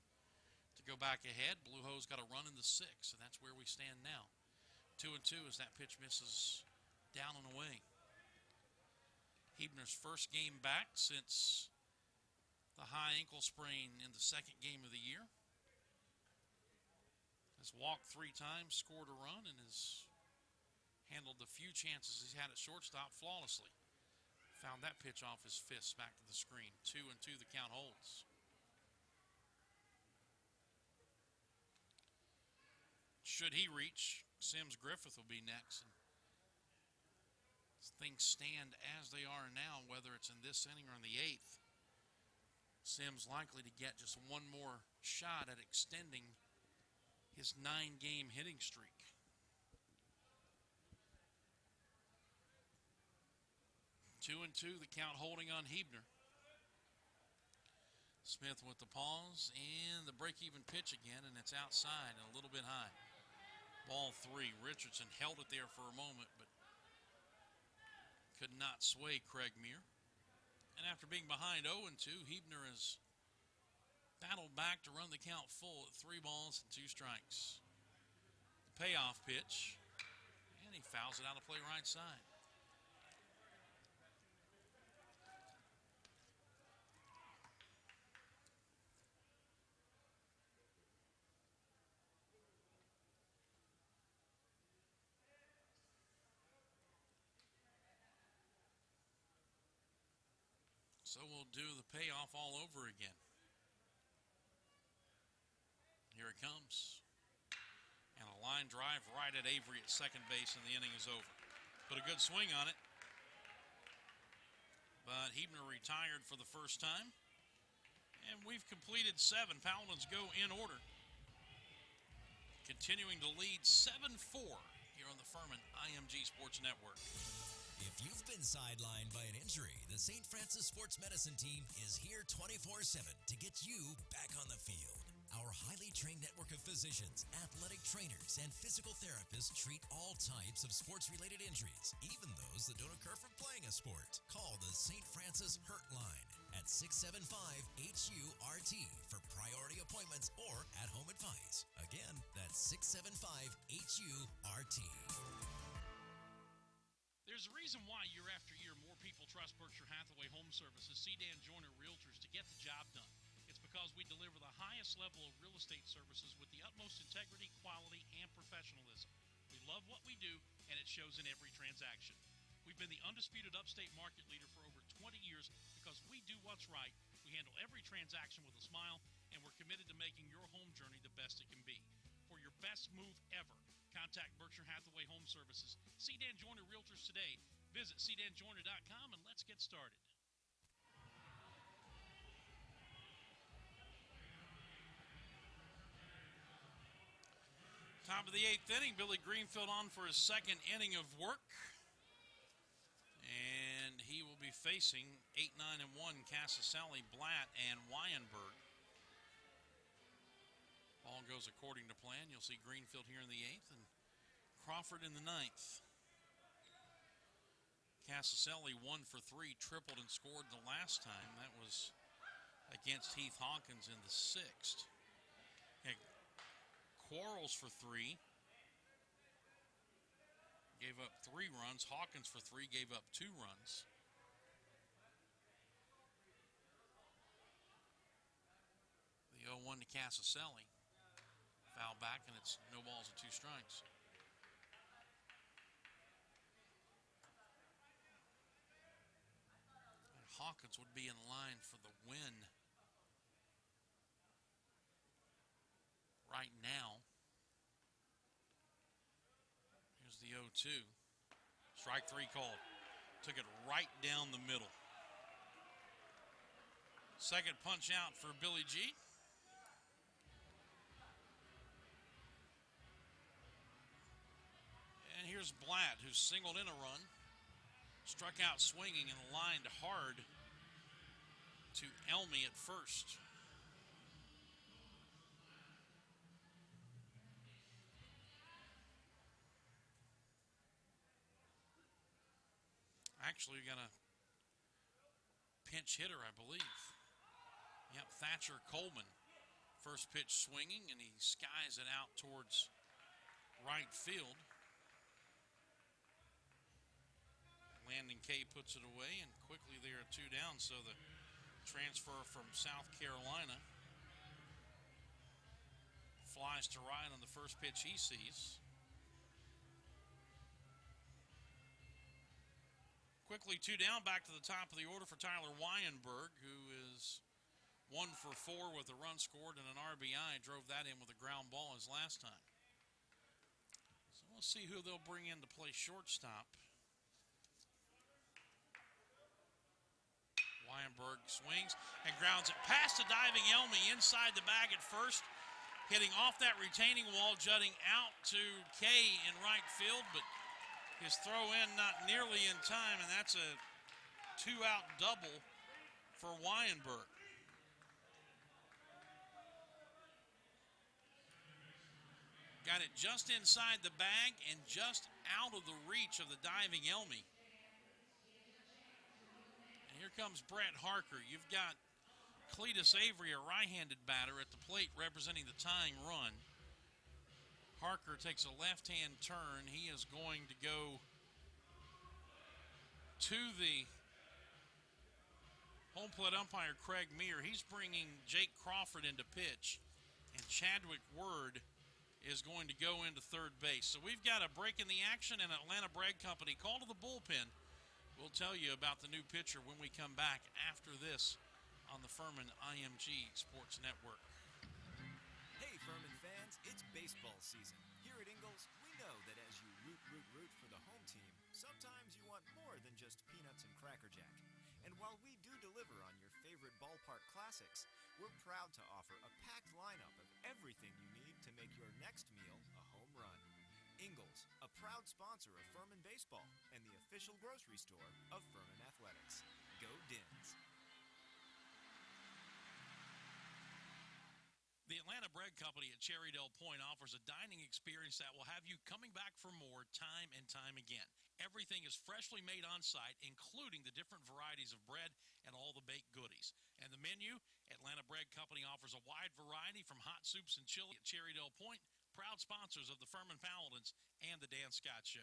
to go back ahead. Blue Hose got a run in the sixth, and that's where we stand now. 2-2 as that pitch misses down and away. Hebner's first game back since the high ankle sprain in the second game of the year. Has walked 3 times, scored a run, and has handled the few chances he's had at shortstop flawlessly. Found that pitch off his fists back to the screen. 2-2 the count holds. Should he reach, Sims Griffith will be next. And things stand as they are now, whether it's in this inning or in the 8th. Sims likely to get just one more shot at extending his 9-game hitting streak. Two and two, the count holding on Hebner. Smith with the pause and the break-even pitch again, and it's outside and a little bit high. Ball 3. Richardson held it there for a moment, but could not sway Craig Meir. And after being behind 0-2, Hebner has battled back to run the count full at 3 balls and 2 strikes. The payoff pitch, and he fouls it out of play right side. So we'll do the payoff all over again. Here it comes. And a line drive right at Avery at second base, and the inning is over. Put a good swing on it. But Hebner retired for the first time. And we've completed 7. Paladins go in order. Continuing to lead 7-4 here on the Furman IMG Sports Network. If you've been sidelined by an injury, the St. Francis Sports Medicine team is here 24/7 to get you back on the field. Our highly trained network of physicians, athletic trainers, and physical therapists treat all types of sports-related injuries, even those that don't occur from playing a sport. Call the St. Francis Hurt Line at 675-HURT for priority appointments or at-home advice. Again, that's 675-HURT. There's a reason why year after year more people trust Berkshire Hathaway Home Services, C-Dan Joyner Realtors, to get the job done. It's because we deliver the highest level of real estate services with the utmost integrity, quality, and professionalism. We love what we do, and it shows in every transaction. We've been the undisputed upstate market leader for over 20 years because we do what's right. We handle every transaction with a smile, and we're committed to making your home journey the best it can be. For your best move ever, contact Berkshire Hathaway Home Services. C-Dan Joyner Realtors today. Visit cdanjoyner.com and let's get started. Top of the 8th inning, Billy Greenfield on for his second inning of work. And he will be facing 8-9-1 Casaselli, Blatt, and Wyenberg. All goes according to plan. You'll see Greenfield here in the 8th and Crawford in the 9th. Casaselli 1 for 3, tripled and scored the last time. That was against Heath Hawkins in the 6th. Quarles for 3. Gave up 3 runs. Hawkins for 3, gave up 2 runs. The 0-1 to Casaselli. Foul back, and it's no balls and 2 strikes. And Hawkins would be in line for the win right now. Here's the 0-2. Strike 3 called. Took it right down the middle. Second punch out for Billy G. And here's Blatt, who singled in a run. Struck out swinging and lined hard to Elmy at first. Actually, we got a pinch hitter, I believe. Yep, Thatcher Coleman. First pitch swinging, and he skies it out towards right field. Landon Kay puts it away, and quickly they are 2 down, so the transfer from South Carolina flies to right on the first pitch he sees. Quickly 2 down, back to the top of the order for Tyler Wyenberg, who is 1 for 4 with a run scored and an RBI. Drove that in with a ground ball his last time. So we'll see who they'll bring in to play shortstop. Wyenberg swings and grounds it past the diving Elmy inside the bag at first. Hitting off that retaining wall, jutting out to Kay in right field, but his throw in not nearly in time, and that's a 2-out double for Wyenberg. Got it just inside the bag and just out of the reach of the diving Elmy. And here comes Brett Harker. You've got Cletus Avery, a right-handed batter, at the plate representing the tying run. Harker takes a left-hand turn. He is going to go to the home plate umpire, Craig Meir. He's bringing Jake Crawford into pitch, and Chadwick Word is going to go into third base. So we've got a break in the action, and Atlanta Brag Company call to the bullpen We'll tell you about the new pitcher when we come back after this on the Furman IMG Sports Network. Hey, Furman fans, it's baseball season. Here at Ingalls, we know that as you root for the home team, sometimes you want more than just peanuts and Cracker Jack. And while we do deliver on your favorite ballpark classics, we're proud to offer a packed lineup of everything you need to make your next meal a home run. Ingalls, a proud sponsor of Furman Baseball and the official grocery store of Furman Athletics. Go Dins! The Atlanta Bread Company at Cherrydale Point offers a dining experience that will have you coming back for more time and time again. Everything is freshly made on site, including the different varieties of bread and all the baked goodies. And the menu, Atlanta Bread Company offers a wide variety from hot soups and chili at Cherrydale Point, proud sponsors of the Furman Paladins and the Dan Scott Show.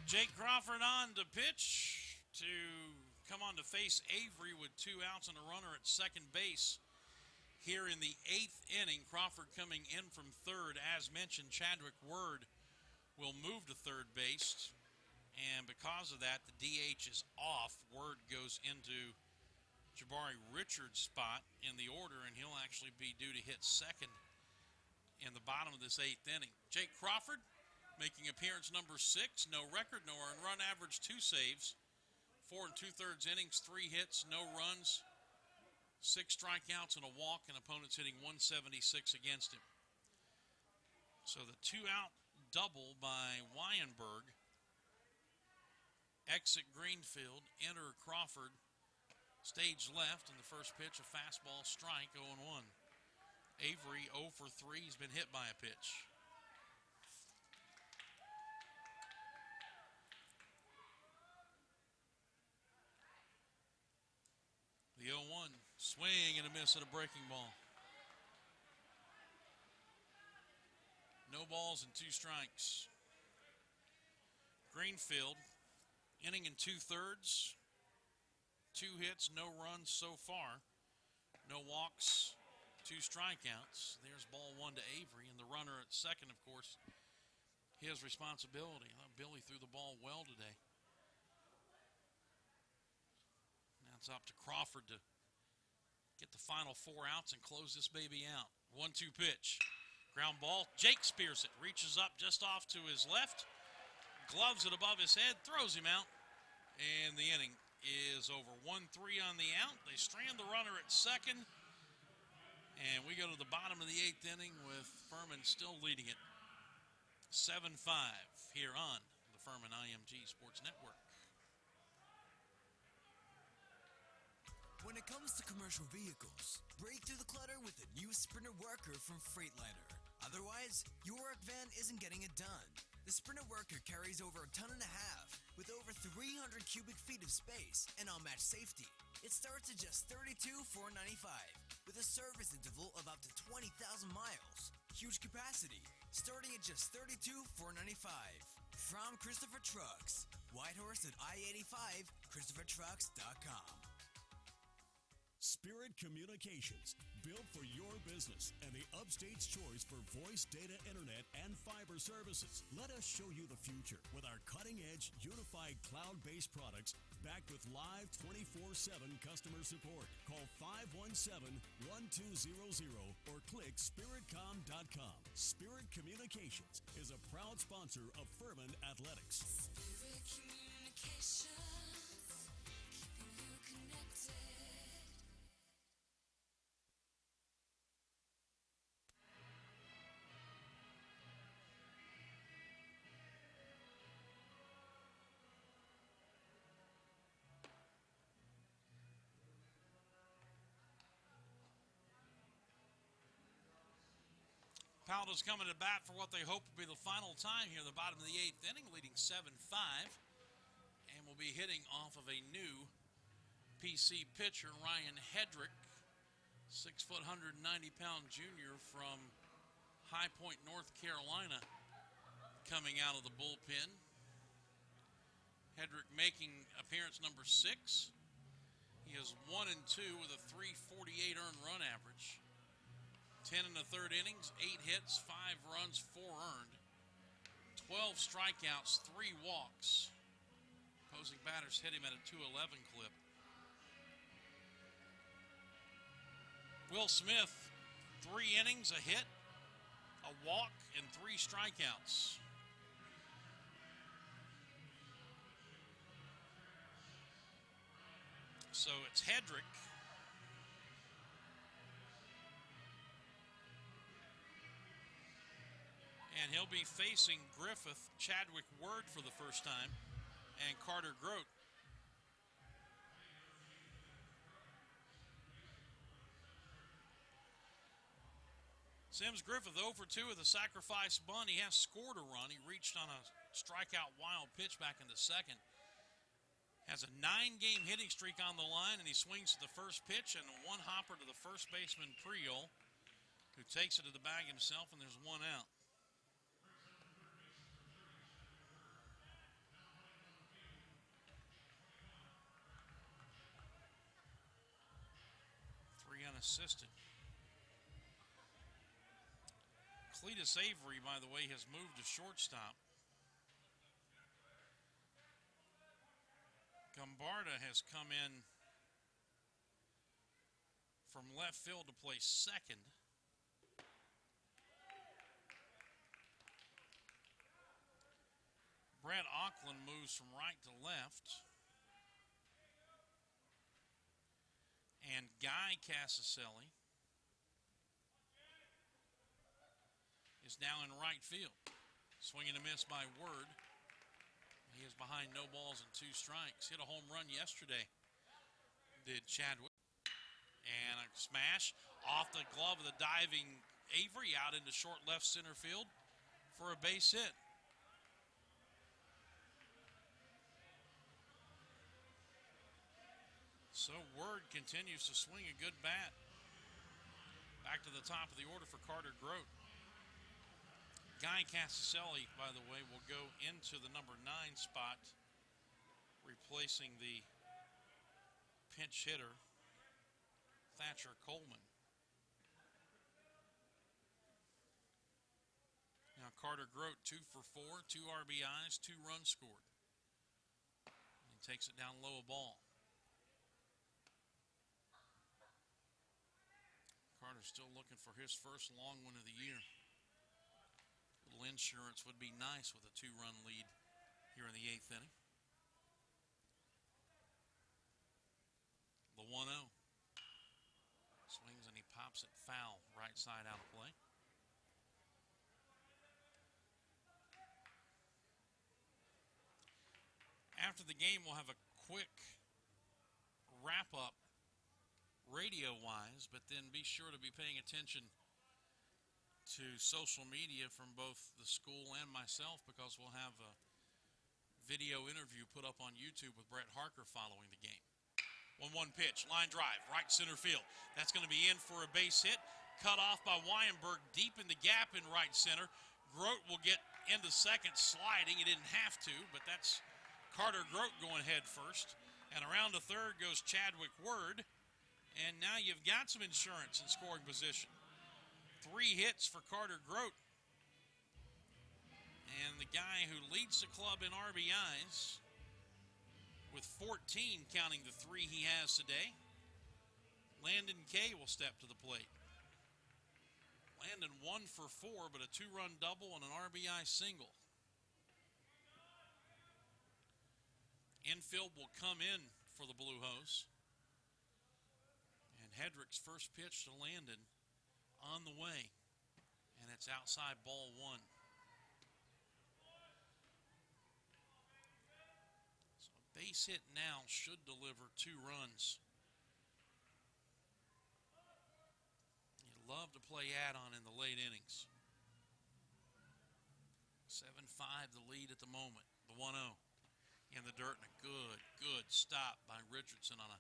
Jake Crawford on to pitch to come on to face Avery with 2 outs and a runner at second base. Here in the 8th inning, Crawford coming in from third. As mentioned, Chadwick Word will move to third base. And because of that, the DH is off. Word goes into Jabari Richards' spot in the order, and he'll actually be due to hit second in the bottom of this 8th inning. Jake Crawford making appearance number 6. No record, no earned run average, 2 saves. 4 2/3 innings, 3 hits, no runs, 6 strikeouts and a walk, and opponents hitting 176 against him. So the 2-out double by Weinberg. Exit Greenfield, enter Crawford, stage left, and the first pitch, a fastball strike, 0-1. Avery 0 for 3, he's been hit by a pitch. The 0-1, swing and a miss at a breaking ball. No balls and 2 strikes. Greenfield, inning and 2/3, 2 hits, no runs so far, no walks, 2 strikeouts. There's ball 1 to Avery, and the runner at second, of course, his responsibility. Billy threw the ball well today. Now it's up to Crawford to get the final 4 outs and close this baby out. 1-2 pitch, ground ball. Jake spears it, reaches up just off to his left, gloves it above his head, throws him out. And the inning is over. 1-3 on the out. They strand the runner at second. And we go to the bottom of the 8th inning with Furman still leading it 7-5 here on the Furman IMG Sports Network. When it comes to commercial vehicles, break through the clutter with a new Sprinter Worker from Freightliner. Otherwise, your work van isn't getting it done. The Sprinter Worker carries over 1.5 tons with over 300 cubic feet of space and unmatched safety. It starts at just $32,495 with a service interval of up to 20,000 miles. Huge capacity, starting at just $32,495. From Christopher Trucks, Whitehorse at I-85, ChristopherTrucks.com. Spirit Communications, built for your business and the upstate's choice for voice, data, internet, and fiber services. Let us show you the future with our cutting-edge, unified cloud-based products backed with live 24/7 customer support. Call 517-1200 or click spiritcom.com. Spirit Communications is a proud sponsor of Furman Athletics. Spirit Communications, keeping you connected. Paladins coming to bat for what they hope will be the final time here in the bottom of the 8th inning, leading 7-5. And will be hitting off of a new PC pitcher, Ryan Hedrick, 6 foot, 190-pound junior from High Point, North Carolina, coming out of the bullpen. Hedrick making appearance number 6. He is 1-2 with a 348 earned run average. 10 in the third innings, 8 hits, 5 runs, 4 earned, 12 strikeouts, 3 walks. Opposing batters hit him at a 211 clip. Will Smith, 3 innings, a hit, a walk, and 3 strikeouts. So it's Hedrick. And he'll be facing Griffith, Chadwick Word for the first time, and Carter Grote. Sims Griffith 0 for 2 with a sacrifice bunt. He has scored a run. He reached on a strikeout wild pitch back in the second. Has a 9-game hitting streak on the line, and he swings to the first pitch and one hopper to the first baseman, Priol, who takes it to the bag himself, and there's 1 out. Unassisted. Cletus Avery, by the way, has moved to shortstop. Gombarda has come in from left field to play second. Brett Auckland moves from right to left. And Guy Casaselli is now in right field. Swing and a miss by Word. He is behind no balls and 2 strikes. Hit a home run yesterday, did Chadwick. And a smash off the glove of the diving Avery out into short left center field for a base hit. So Word continues to swing a good bat. Back to the top of the order for Carter Grote. Guy Casaselli, by the way, will go into the number 9 spot, replacing the pinch hitter, Thatcher Coleman. Now Carter Grote 2 for 4, 2 RBIs, 2 runs scored. He takes it down low a ball. Carter's still looking for his first long one of the year. Little insurance would be nice with a 2-run lead here in the 8th inning. The 1-0. Swings and he pops it foul, right side out of play. After the game, we'll have a quick wrap-up radio-wise, but then be sure to be paying attention to social media from both the school and myself, because we'll have a video interview put up on YouTube with Brett Harker following the game. 1-1 pitch, line drive, right center field. That's going to be in for a base hit. Cut off by Weinberg deep in the gap in right center. Grote will get into second sliding. He didn't have to, but that's Carter Grote going head first. And around to third goes Chadwick Word. And now you've got some insurance in scoring position. 3 hits for Carter Grote. And the guy who leads the club in RBIs with 14, counting the 3 he has today, Landon Kay will step to the plate. Landon 1 for 4, but a 2-run double and an RBI single. Infield will come in for the Blue Hose. Hedrick's first pitch to Landon on the way, and it's outside ball 1. So a base hit now should deliver 2 runs. You love to play add-on in the late innings. 7-5 the lead at the moment. The 1-0 in the dirt, and a good stop by Richardson on a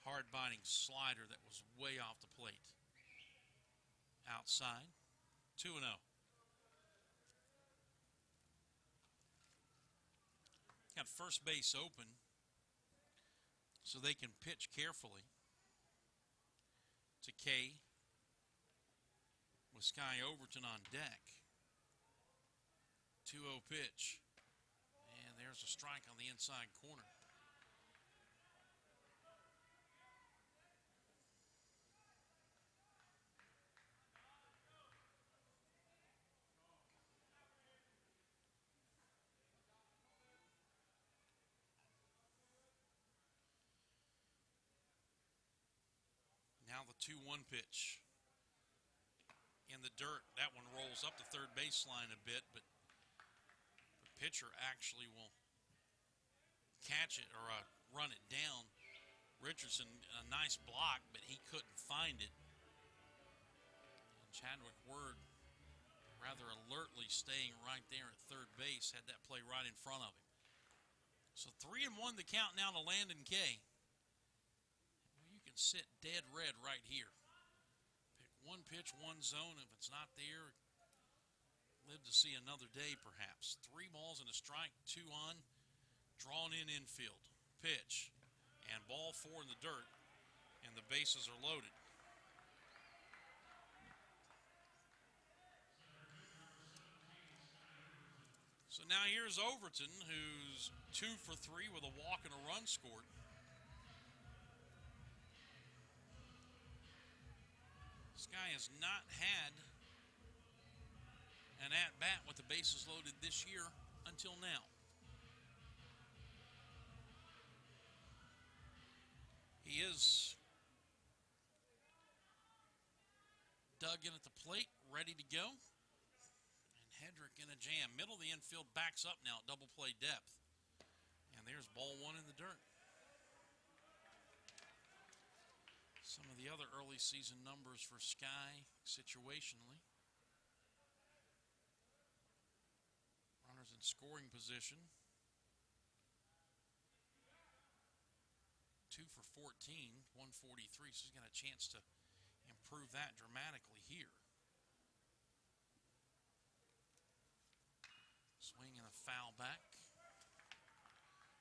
hard-biting slider that was way off the plate. Outside, 2-0. Got first base open, so they can pitch carefully to Kay with Sky Overton on deck. 2-0 pitch. And there's a strike on the inside corner. Now the 2-1 pitch. In the dirt. That one rolls up the third baseline a bit, but the pitcher actually will catch it or run it down. Richardson, a nice block, but he couldn't find it. And Chadwick Word rather alertly staying right there at third base, had that play right in front of him. So 3-1 the count now to Landon Kay. You can sit dead red right here. Pick one pitch, one zone. If it's not there, live to see another day perhaps. 3 balls and a strike, 2 on, drawn in infield. Pitch, and ball 4 in the dirt, and the bases are loaded. So now here's Overton, who's 2 for 3 with a walk and a run scored. This guy has not had an at-bat with the bases loaded this year until now. He is dug in at the plate, ready to go. And Hedrick in a jam. Middle of the infield backs up now at double play depth. And there's ball 1 in the dirt. Some of the other early season numbers for Sky situationally. Runners in scoring position. 2 for 14, 143. So he's got a chance to improve that dramatically here. Swing and a foul back.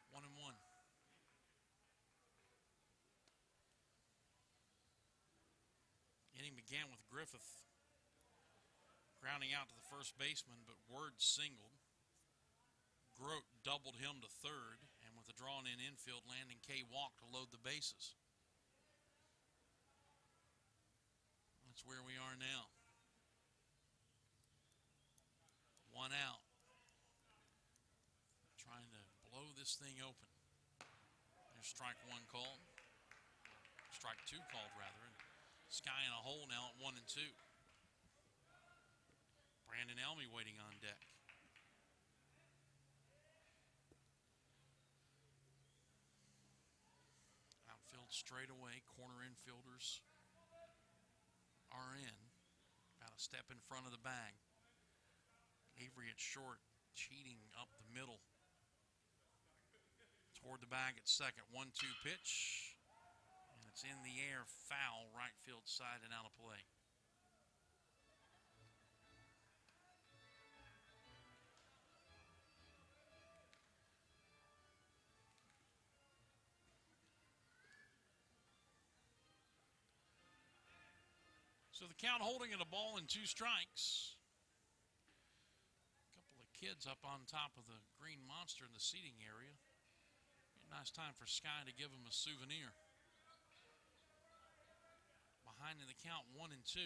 1-1. Inning began with Griffith grounding out to the first baseman, but Word singled. Grote doubled him to third, and with a drawn-in infield, Landon Kay walked to load the bases. That's where we are now. 1 out. Trying to blow this thing open. There's strike 1 called. Strike 2 called, rather. And Sky in a hole now at 1 and 2. Brandon Elmy waiting on deck. Straight away, corner infielders are in. About a step in front of the bag. Avery at short, cheating up the middle. Toward the bag at second. 1-2 pitch. And it's in the air, foul, right field side and out of play. So the count holding at a ball and 2 strikes. A couple of kids up on top of the green monster in the seating area. A nice time for Sky to give them a souvenir. Behind in the count, 1 and 2.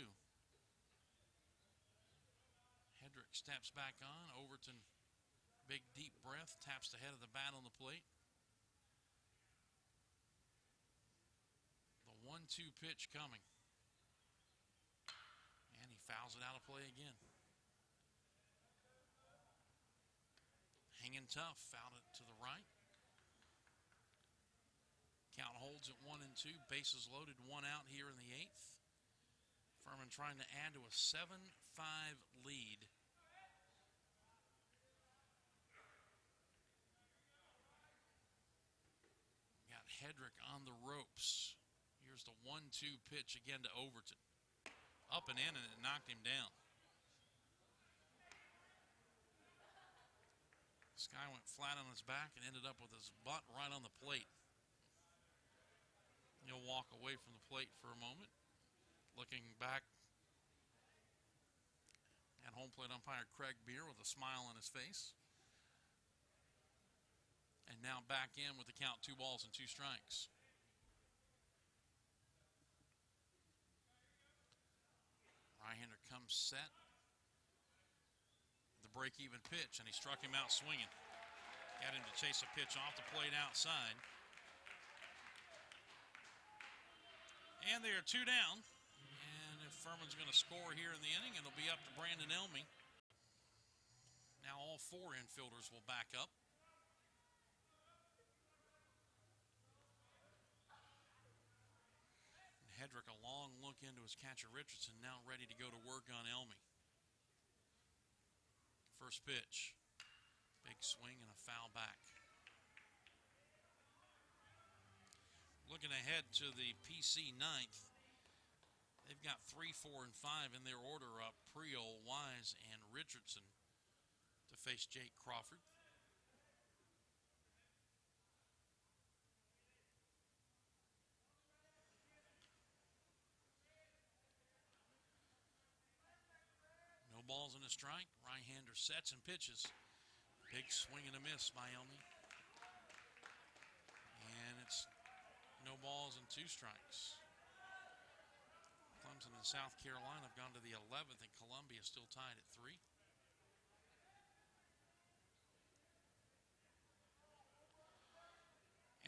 Hedrick steps back on. Overton, big deep breath, taps the head of the bat on the plate. The 1-2 pitch coming. Fouls it out of play again. Hanging tough, fouled it to the right. Count holds at 1 and 2. Bases loaded, 1 out here in the 8th. Furman trying to add to a 7-5 lead. Got Hedrick on the ropes. Here's the 1-2 pitch again to Overton. Up and in, and it knocked him down. Sky went flat on his back and ended up with his butt right on the plate. He'll walk away from the plate for a moment, looking back And home plate umpire Craig Beer with a smile on his face. And now back in with the count, 2 balls and 2 strikes. Right-hander comes set. The break-even pitch, and he struck him out swinging. Got him to chase a pitch off the plate outside. And they are 2 down. And if Furman's going to score here in the inning, it'll be up to Brandon Elmy. Now all 4 infielders will back up. Hedrick, a long look into his catcher Richardson, now ready to go to work on Elmy. First pitch. Big swing and a foul back. Looking ahead to the PC ninth, they've got 3, 4, and 5 in their order up. Priol, Wise, and Richardson to face Jake Crawford. No balls and a strike. Right-hander sets and pitches. Big swing and a miss by Elmy. And it's no balls and 2 strikes. Clemson and South Carolina have gone to the 11th, and Columbia still tied at 3.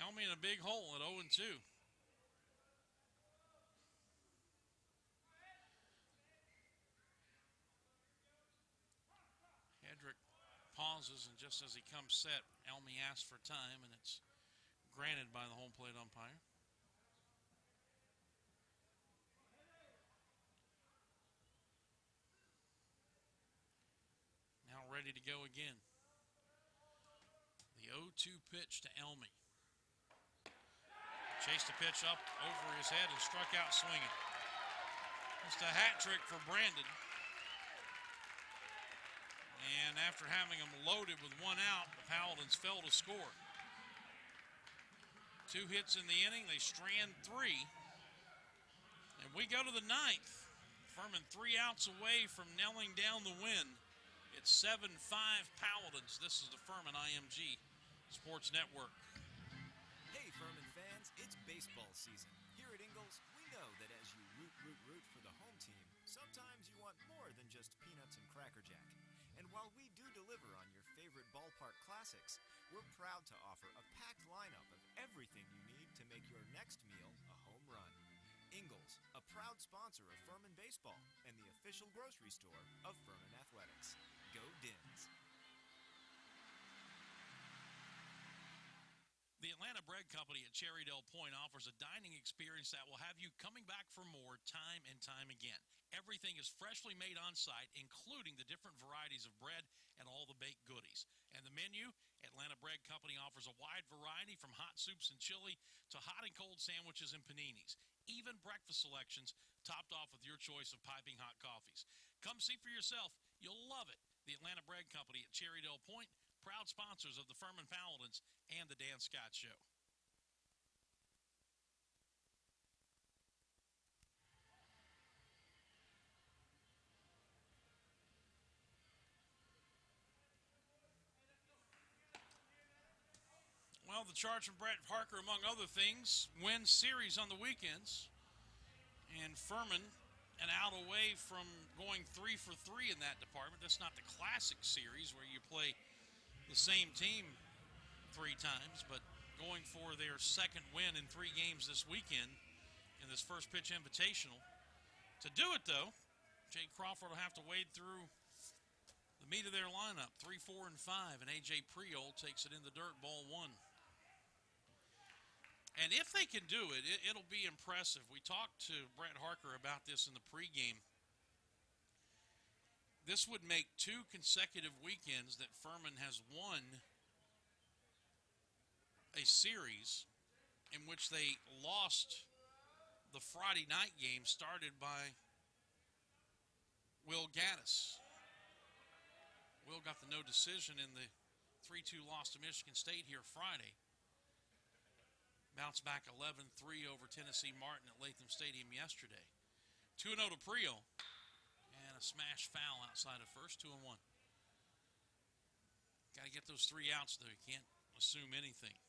Elmy in a big hole at 0-2. Hedrick pauses, and just as he comes set, Elmy asks for time, and it's granted by the home plate umpire. Now ready to go again. The 0-2 pitch to Elmy. Chased the pitch up over his head and struck out swinging. Just a hat trick for Brandon. And after having him loaded with 1 out, the Paladins fell to score. 2 hits in the inning. They strand 3. And we go to the 9th. Furman 3 outs away from nailing down the win. It's 7-5 Paladins. This is the Furman IMG Sports Network. Hey, Furman fans, it's baseball season. Here at Ingalls, we know that as you root for the home team, sometimes you want more than just peanuts and Cracker Jack. And while we do deliver on your favorite ballpark classics, we're proud to offer a packed lineup of everything you need to make your next meal a home run. Ingalls, a proud sponsor of Furman Baseball and the official grocery store of Furman Athletics. Go Dins. The Atlanta Bread Company at Cherry Del Point offers a dining experience that will have you coming back for more time and time again. Everything is freshly made on site, including the different varieties of bread and all the baked goodies. And the menu, Atlanta Bread Company offers a wide variety from hot soups and chili to hot and cold sandwiches and paninis. Even breakfast selections topped off with your choice of piping hot coffees. Come see for yourself. You'll love it. The Atlanta Bread Company at Cherry Del Point, proud sponsors of the Furman Paladins and the Dan Scott Show. Well, the Charge from Brett Parker, among other things, wins series on the weekends. And Furman, an out away from going 3 for 3 in that department. That's not the classic series where you play the same team 3 times, but going for their second win in 3 games this weekend in this first pitch invitational. To do it, though, Jake Crawford will have to wade through the meat of their lineup, 3, 4, and 5, and A.J. Priol takes it in the dirt, ball 1. And if they can do it, it'll be impressive. We talked to Brett Harker about this in the pregame. This would make 2 consecutive weekends that Furman has won a series in which they lost the Friday night game started by Will Gaddis. Will got the no decision in the 3-2 loss to Michigan State here Friday. Bounced back 11-3 over Tennessee Martin at Latham Stadium yesterday. 2-0 to Priol. And a a smash foul outside of first, 2-1. Got to get those 3 outs, though. You can't assume anything.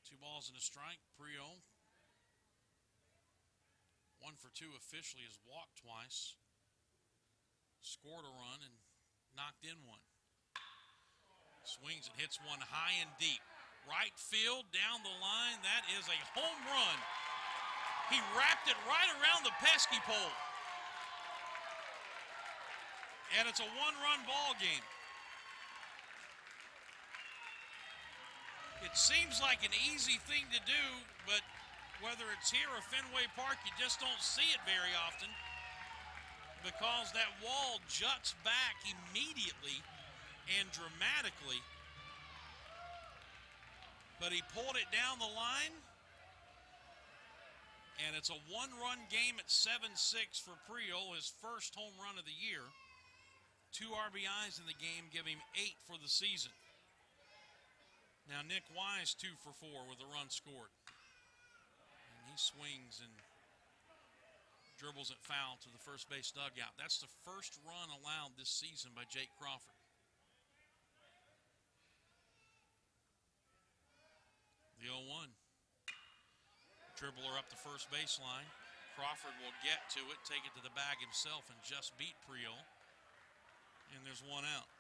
Two balls and a strike. Prio, 1 for 2 officially, has walked twice, scored a run, and knocked in one. Swings and hits one high and deep. Right field, down the line. That is a home run. He wrapped it right around the pesky pole. And it's a 1-run ball game. It seems like an easy thing to do, but whether it's here or Fenway Park, you just don't see it very often because that wall juts back immediately and dramatically. But he pulled it down the line, and it's a 1-run game at 7-6 for Prio, his first home run of the year. 2 RBIs in the game give him 8 for the season. Now Nick Wise 2 for 4 with a run scored. And he swings and dribbles it foul to the first base dugout. That's the first run allowed this season by Jake Crawford. The 0-1. Dribbler up the first baseline. Crawford will get to it, take it to the bag himself, and just beat Prio. And there's 1 out.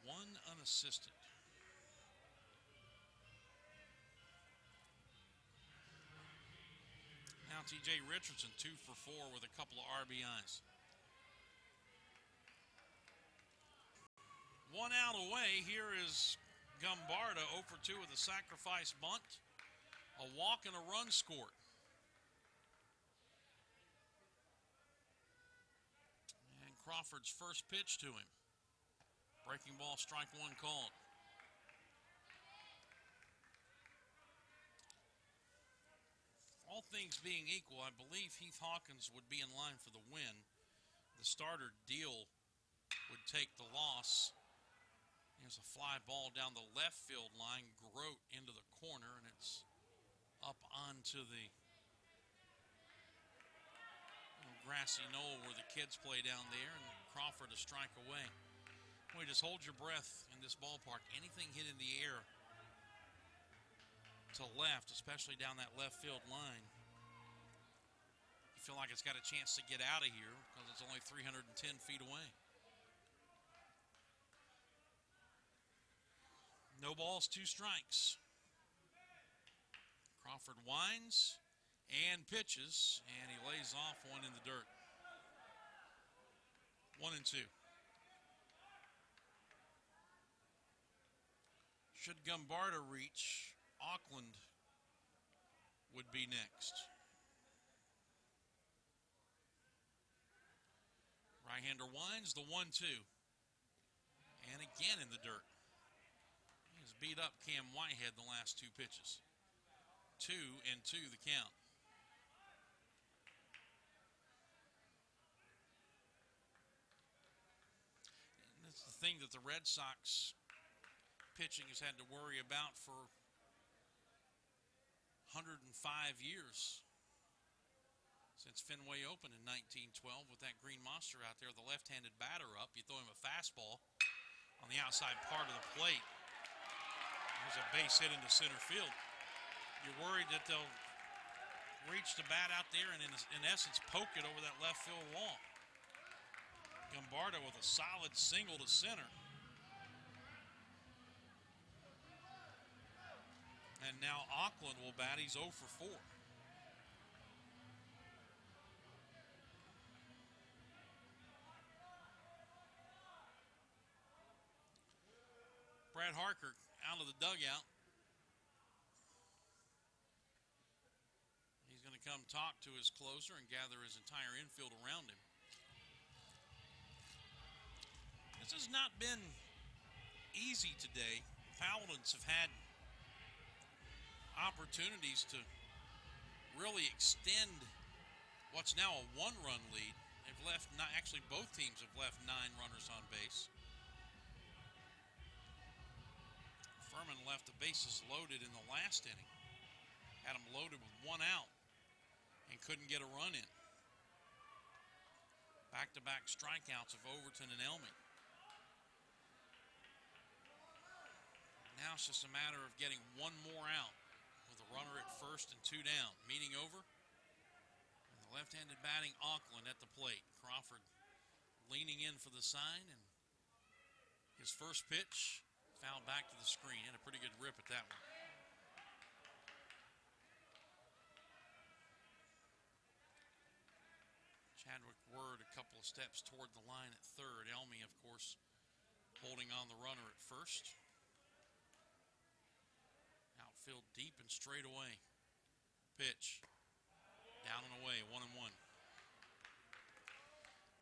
1 unassisted. Now T.J. Richardson 2 for 4 with a couple of RBIs. 1 out away. Here is Gumbarda 0 for 2 with a sacrifice bunt, a walk, and a run scored. And Crawford's first pitch to him. Breaking ball, strike 1 called. All things being equal, I believe Heath Hawkins would be in line for the win. The starter, Deal, would take the loss. There's a fly ball down the left field line, Grote into the corner, and it's up onto the grassy knoll where the kids play down there, and Crawford a strike away. Boy, just hold your breath in this ballpark. Anything hit in the air to left, especially down that left field line, you feel like it's got a chance to get out of here because it's only 310 feet away. No balls, 2 strikes. Crawford winds and pitches, and he lays off one in the dirt. 1-2. Should Gumbarda reach, Auckland would be next. Right-hander winds, the 1-2. And again in the dirt. He's beat up Cam Whitehead the last 2 pitches. 2-2 the count. And that's the thing that the Red Sox pitching has had to worry about for 105 years. Since Fenway opened in 1912 with that green monster out there, the left-handed batter up. You throw him a fastball on the outside part of the plate. There's a base hit into center field. You're worried that they'll reach the bat out there and, in essence, poke it over that left field wall. Gumbarda with a solid single to center. And now Auckland will bat. He's 0 for 4. Brad Harker out of the dugout. He's going to come talk to his closer and gather his entire infield around him. This has not been easy today. Paladins have had opportunities to really extend what's now a 1-run lead. They've left, actually both teams have left 9 runners on base. Furman left the bases loaded in the last inning. Had them loaded with 1 out and couldn't get a run in. Back-to-back strikeouts of Overton and Elmy. Now it's just a matter of getting 1 more out with a runner at first and 2 down. Meeting over. And the left-handed batting Auckland at the plate. Crawford leaning in for the sign, and his first pitch fouled back to the screen. Had a pretty good rip at that one. Chadwick Word a couple of steps toward the line at third. Elmy, of course, holding on the runner at first. Outfield deep and straight away. Pitch. Down and away, 1-1.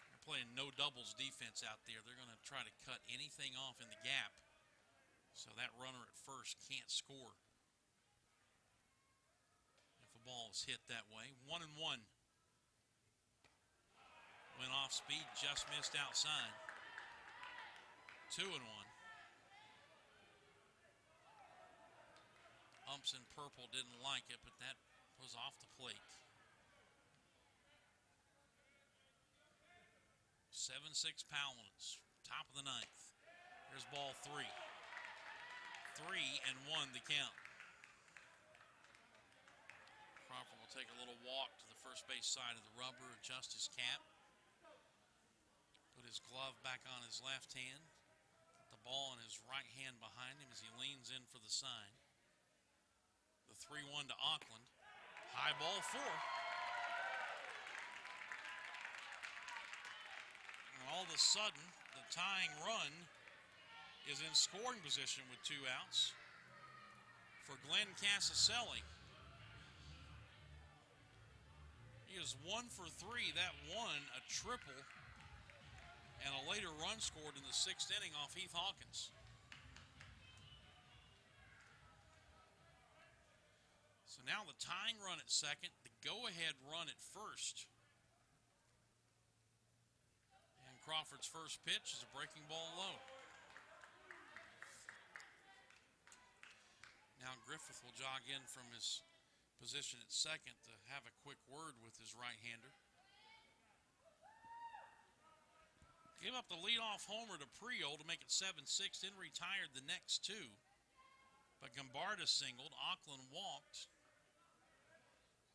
They're playing no doubles defense out there. They're going to try to cut anything off in the gap so that runner at first can't score if a ball is hit that way. 1-1. Went off speed, just missed outside. 2-1. Umps in purple didn't like it, but that was off the plate. 7-6 Paladins, top of the 9th. Here's ball 3. 3-1 the count. Crawford will take a little walk to the first base side of the rubber, adjust his cap. Put his glove back on his left hand. Put the ball in his right hand behind him as he leans in for the sign. The 3-1 to Auckland. High ball 4. And all of a sudden, the tying run is in scoring position with 2 outs for Glenn Casaselli. He is 1 for 3. That one, a triple, and a later run scored in the 6th inning off Heath Hawkins. So now the tying run at second, the go-ahead run at first. And Crawford's first pitch is a breaking ball low. Now Griffith will jog in from his position at second to have a quick word with his right-hander. Gave up the leadoff homer to Prio to make it 7-6, then retired the next 2. But Gombarda singled, Auckland walked.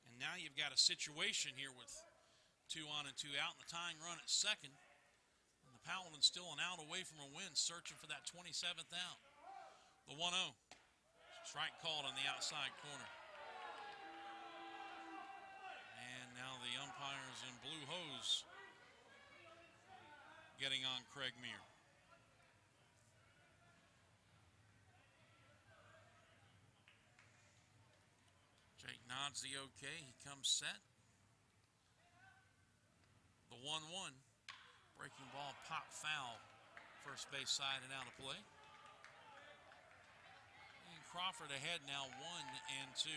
And now you've got a situation here with 2 on and 2 out, and the tying run at second. And the Paladins still an out away from a win, searching for that 27th out. The 1-0. Strike called on the outside corner. And now the umpires in blue hose getting on Craig Meir. Jake nods the okay. He comes set. The 1-1. Breaking ball pop foul. First base side and out of play. And Crawford ahead now 1-2.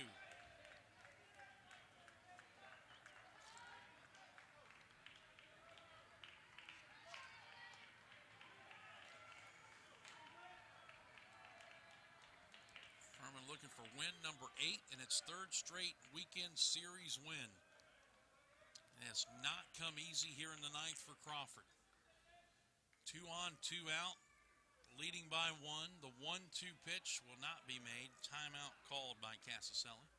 Looking for win number 8 and its 3rd straight weekend series win. It has not come easy here in the 9th for Crawford. 2 on, 2 out, leading by 1. The 1-2 pitch will not be made. Timeout called by Casaselli.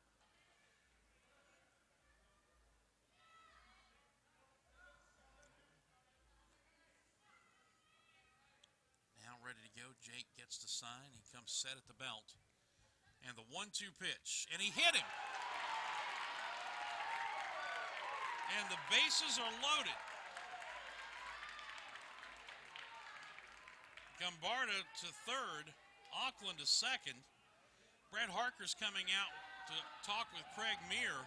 Now ready to go. Jake gets the sign. He comes set at the belt. And the 1-2 pitch, and he hit him. And the bases are loaded. Gombarda to third, Auckland to second. Brett Harker's coming out to talk with Craig Meir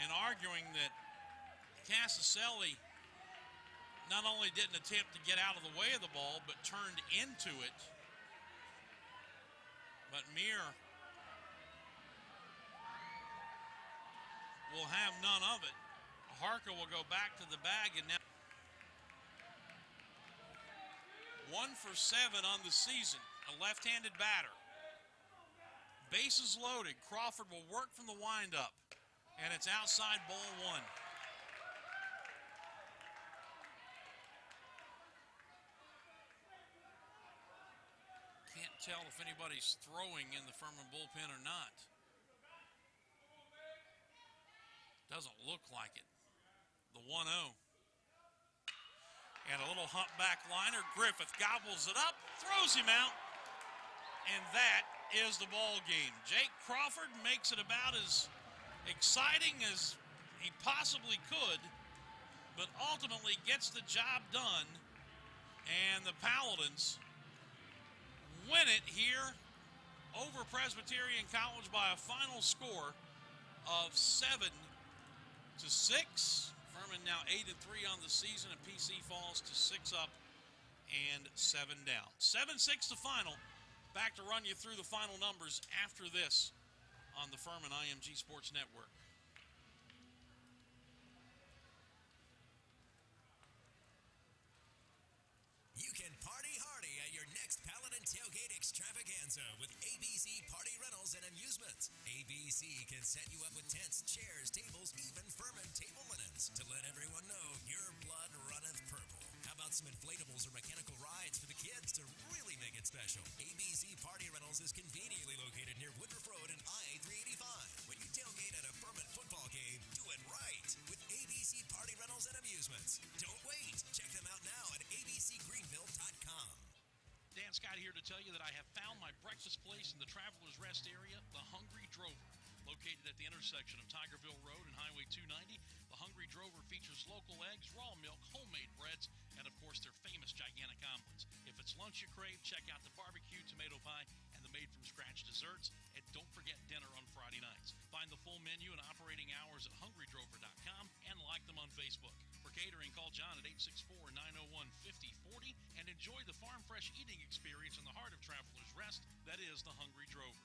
and arguing that Casaselli not only didn't attempt to get out of the way of the ball, but turned into it. But Meir will have none of it. Harker will go back to the bag, and now 1 for 7 on the season. A left-handed batter. Bases loaded. Crawford will work from the windup. And it's outside ball one. Can't tell if anybody's throwing in the Furman bullpen or not. Doesn't look like it. The 1-0. And a little humpback liner. Griffith gobbles it up, throws him out, and that is the ball game. Jake Crawford makes it about as exciting as he possibly could, but ultimately gets the job done, and the Paladins win it here over Presbyterian College by a final score of 7-6. Furman now 8-3 on the season, and PC falls to 6 up and 7 down. 7-6 the final. Back to run you through the final numbers after this on the Furman IMG Sports Network. You can party hardy at your next Paladin Tailgate Extravaganza with ABC Party Rentals and Amusements. ABC can set you up with tents, chairs, tables, even Furman table linens to let everyone know your blood runneth purple. How about some inflatables or mechanical rides for the kids to really make it special? ABC Party Rentals is conveniently located near Woodruff Road and I-385. When you tailgate at a Furman football game, do it right with ABC Party Rentals and Amusements. Don't wait. Check them out now at abcgreenville.com. Dan Scott here to tell you that I have found my breakfast place in the Travelers Rest area, the Hungry Drover. Located at the intersection of Tigerville Road and Highway 290, the Hungry Drover features local eggs, raw milk, homemade breads, and of course their famous gigantic omelets. If it's lunch you crave, check out the barbecue, tomato pie, and the made-from-scratch desserts. And don't forget dinner on Friday nights. Find the full menu and operating hours at hungrydrover.com and like them on Facebook. For catering, call John at 864-901-5040 and enjoy the farm fresh eating experience in the heart of Travelers Rest. That is the Hungry Drover.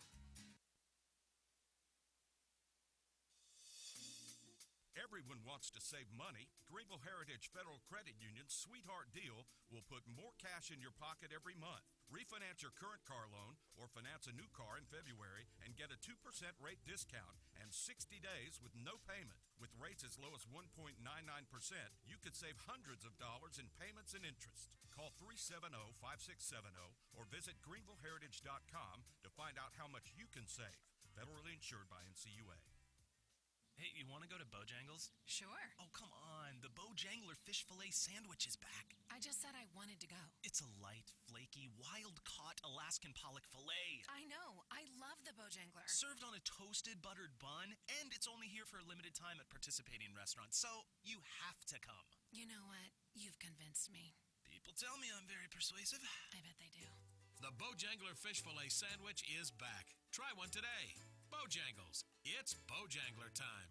Everyone wants to save money. Greenville Heritage Federal Credit Union's Sweetheart Deal will put more cash in your pocket every month. Refinance your current car loan or finance a new car in February and get a 2% rate discount and 60 days with no payment. With rates as low as 1.99%, you could save hundreds of dollars in payments and interest. Call 370-5670 or visit greenvilleheritage.com to find out how much you can save. Federally insured by NCUA. Hey, you want to go to Bojangles? Sure. Oh, come on. The Bojangler fish fillet sandwich is back. I just said I wanted to go. It's a light, flaky, wild-caught Alaskan pollock fillet. I know. I love the Bojangler. Served on a toasted buttered bun, and it's only here for a limited time at participating restaurants, so you have to come. You know what? You've convinced me. People tell me I'm very persuasive. I bet they do. The Bojangler fish fillet sandwich is back. Try one today. Bojangles. It's Bojangler time.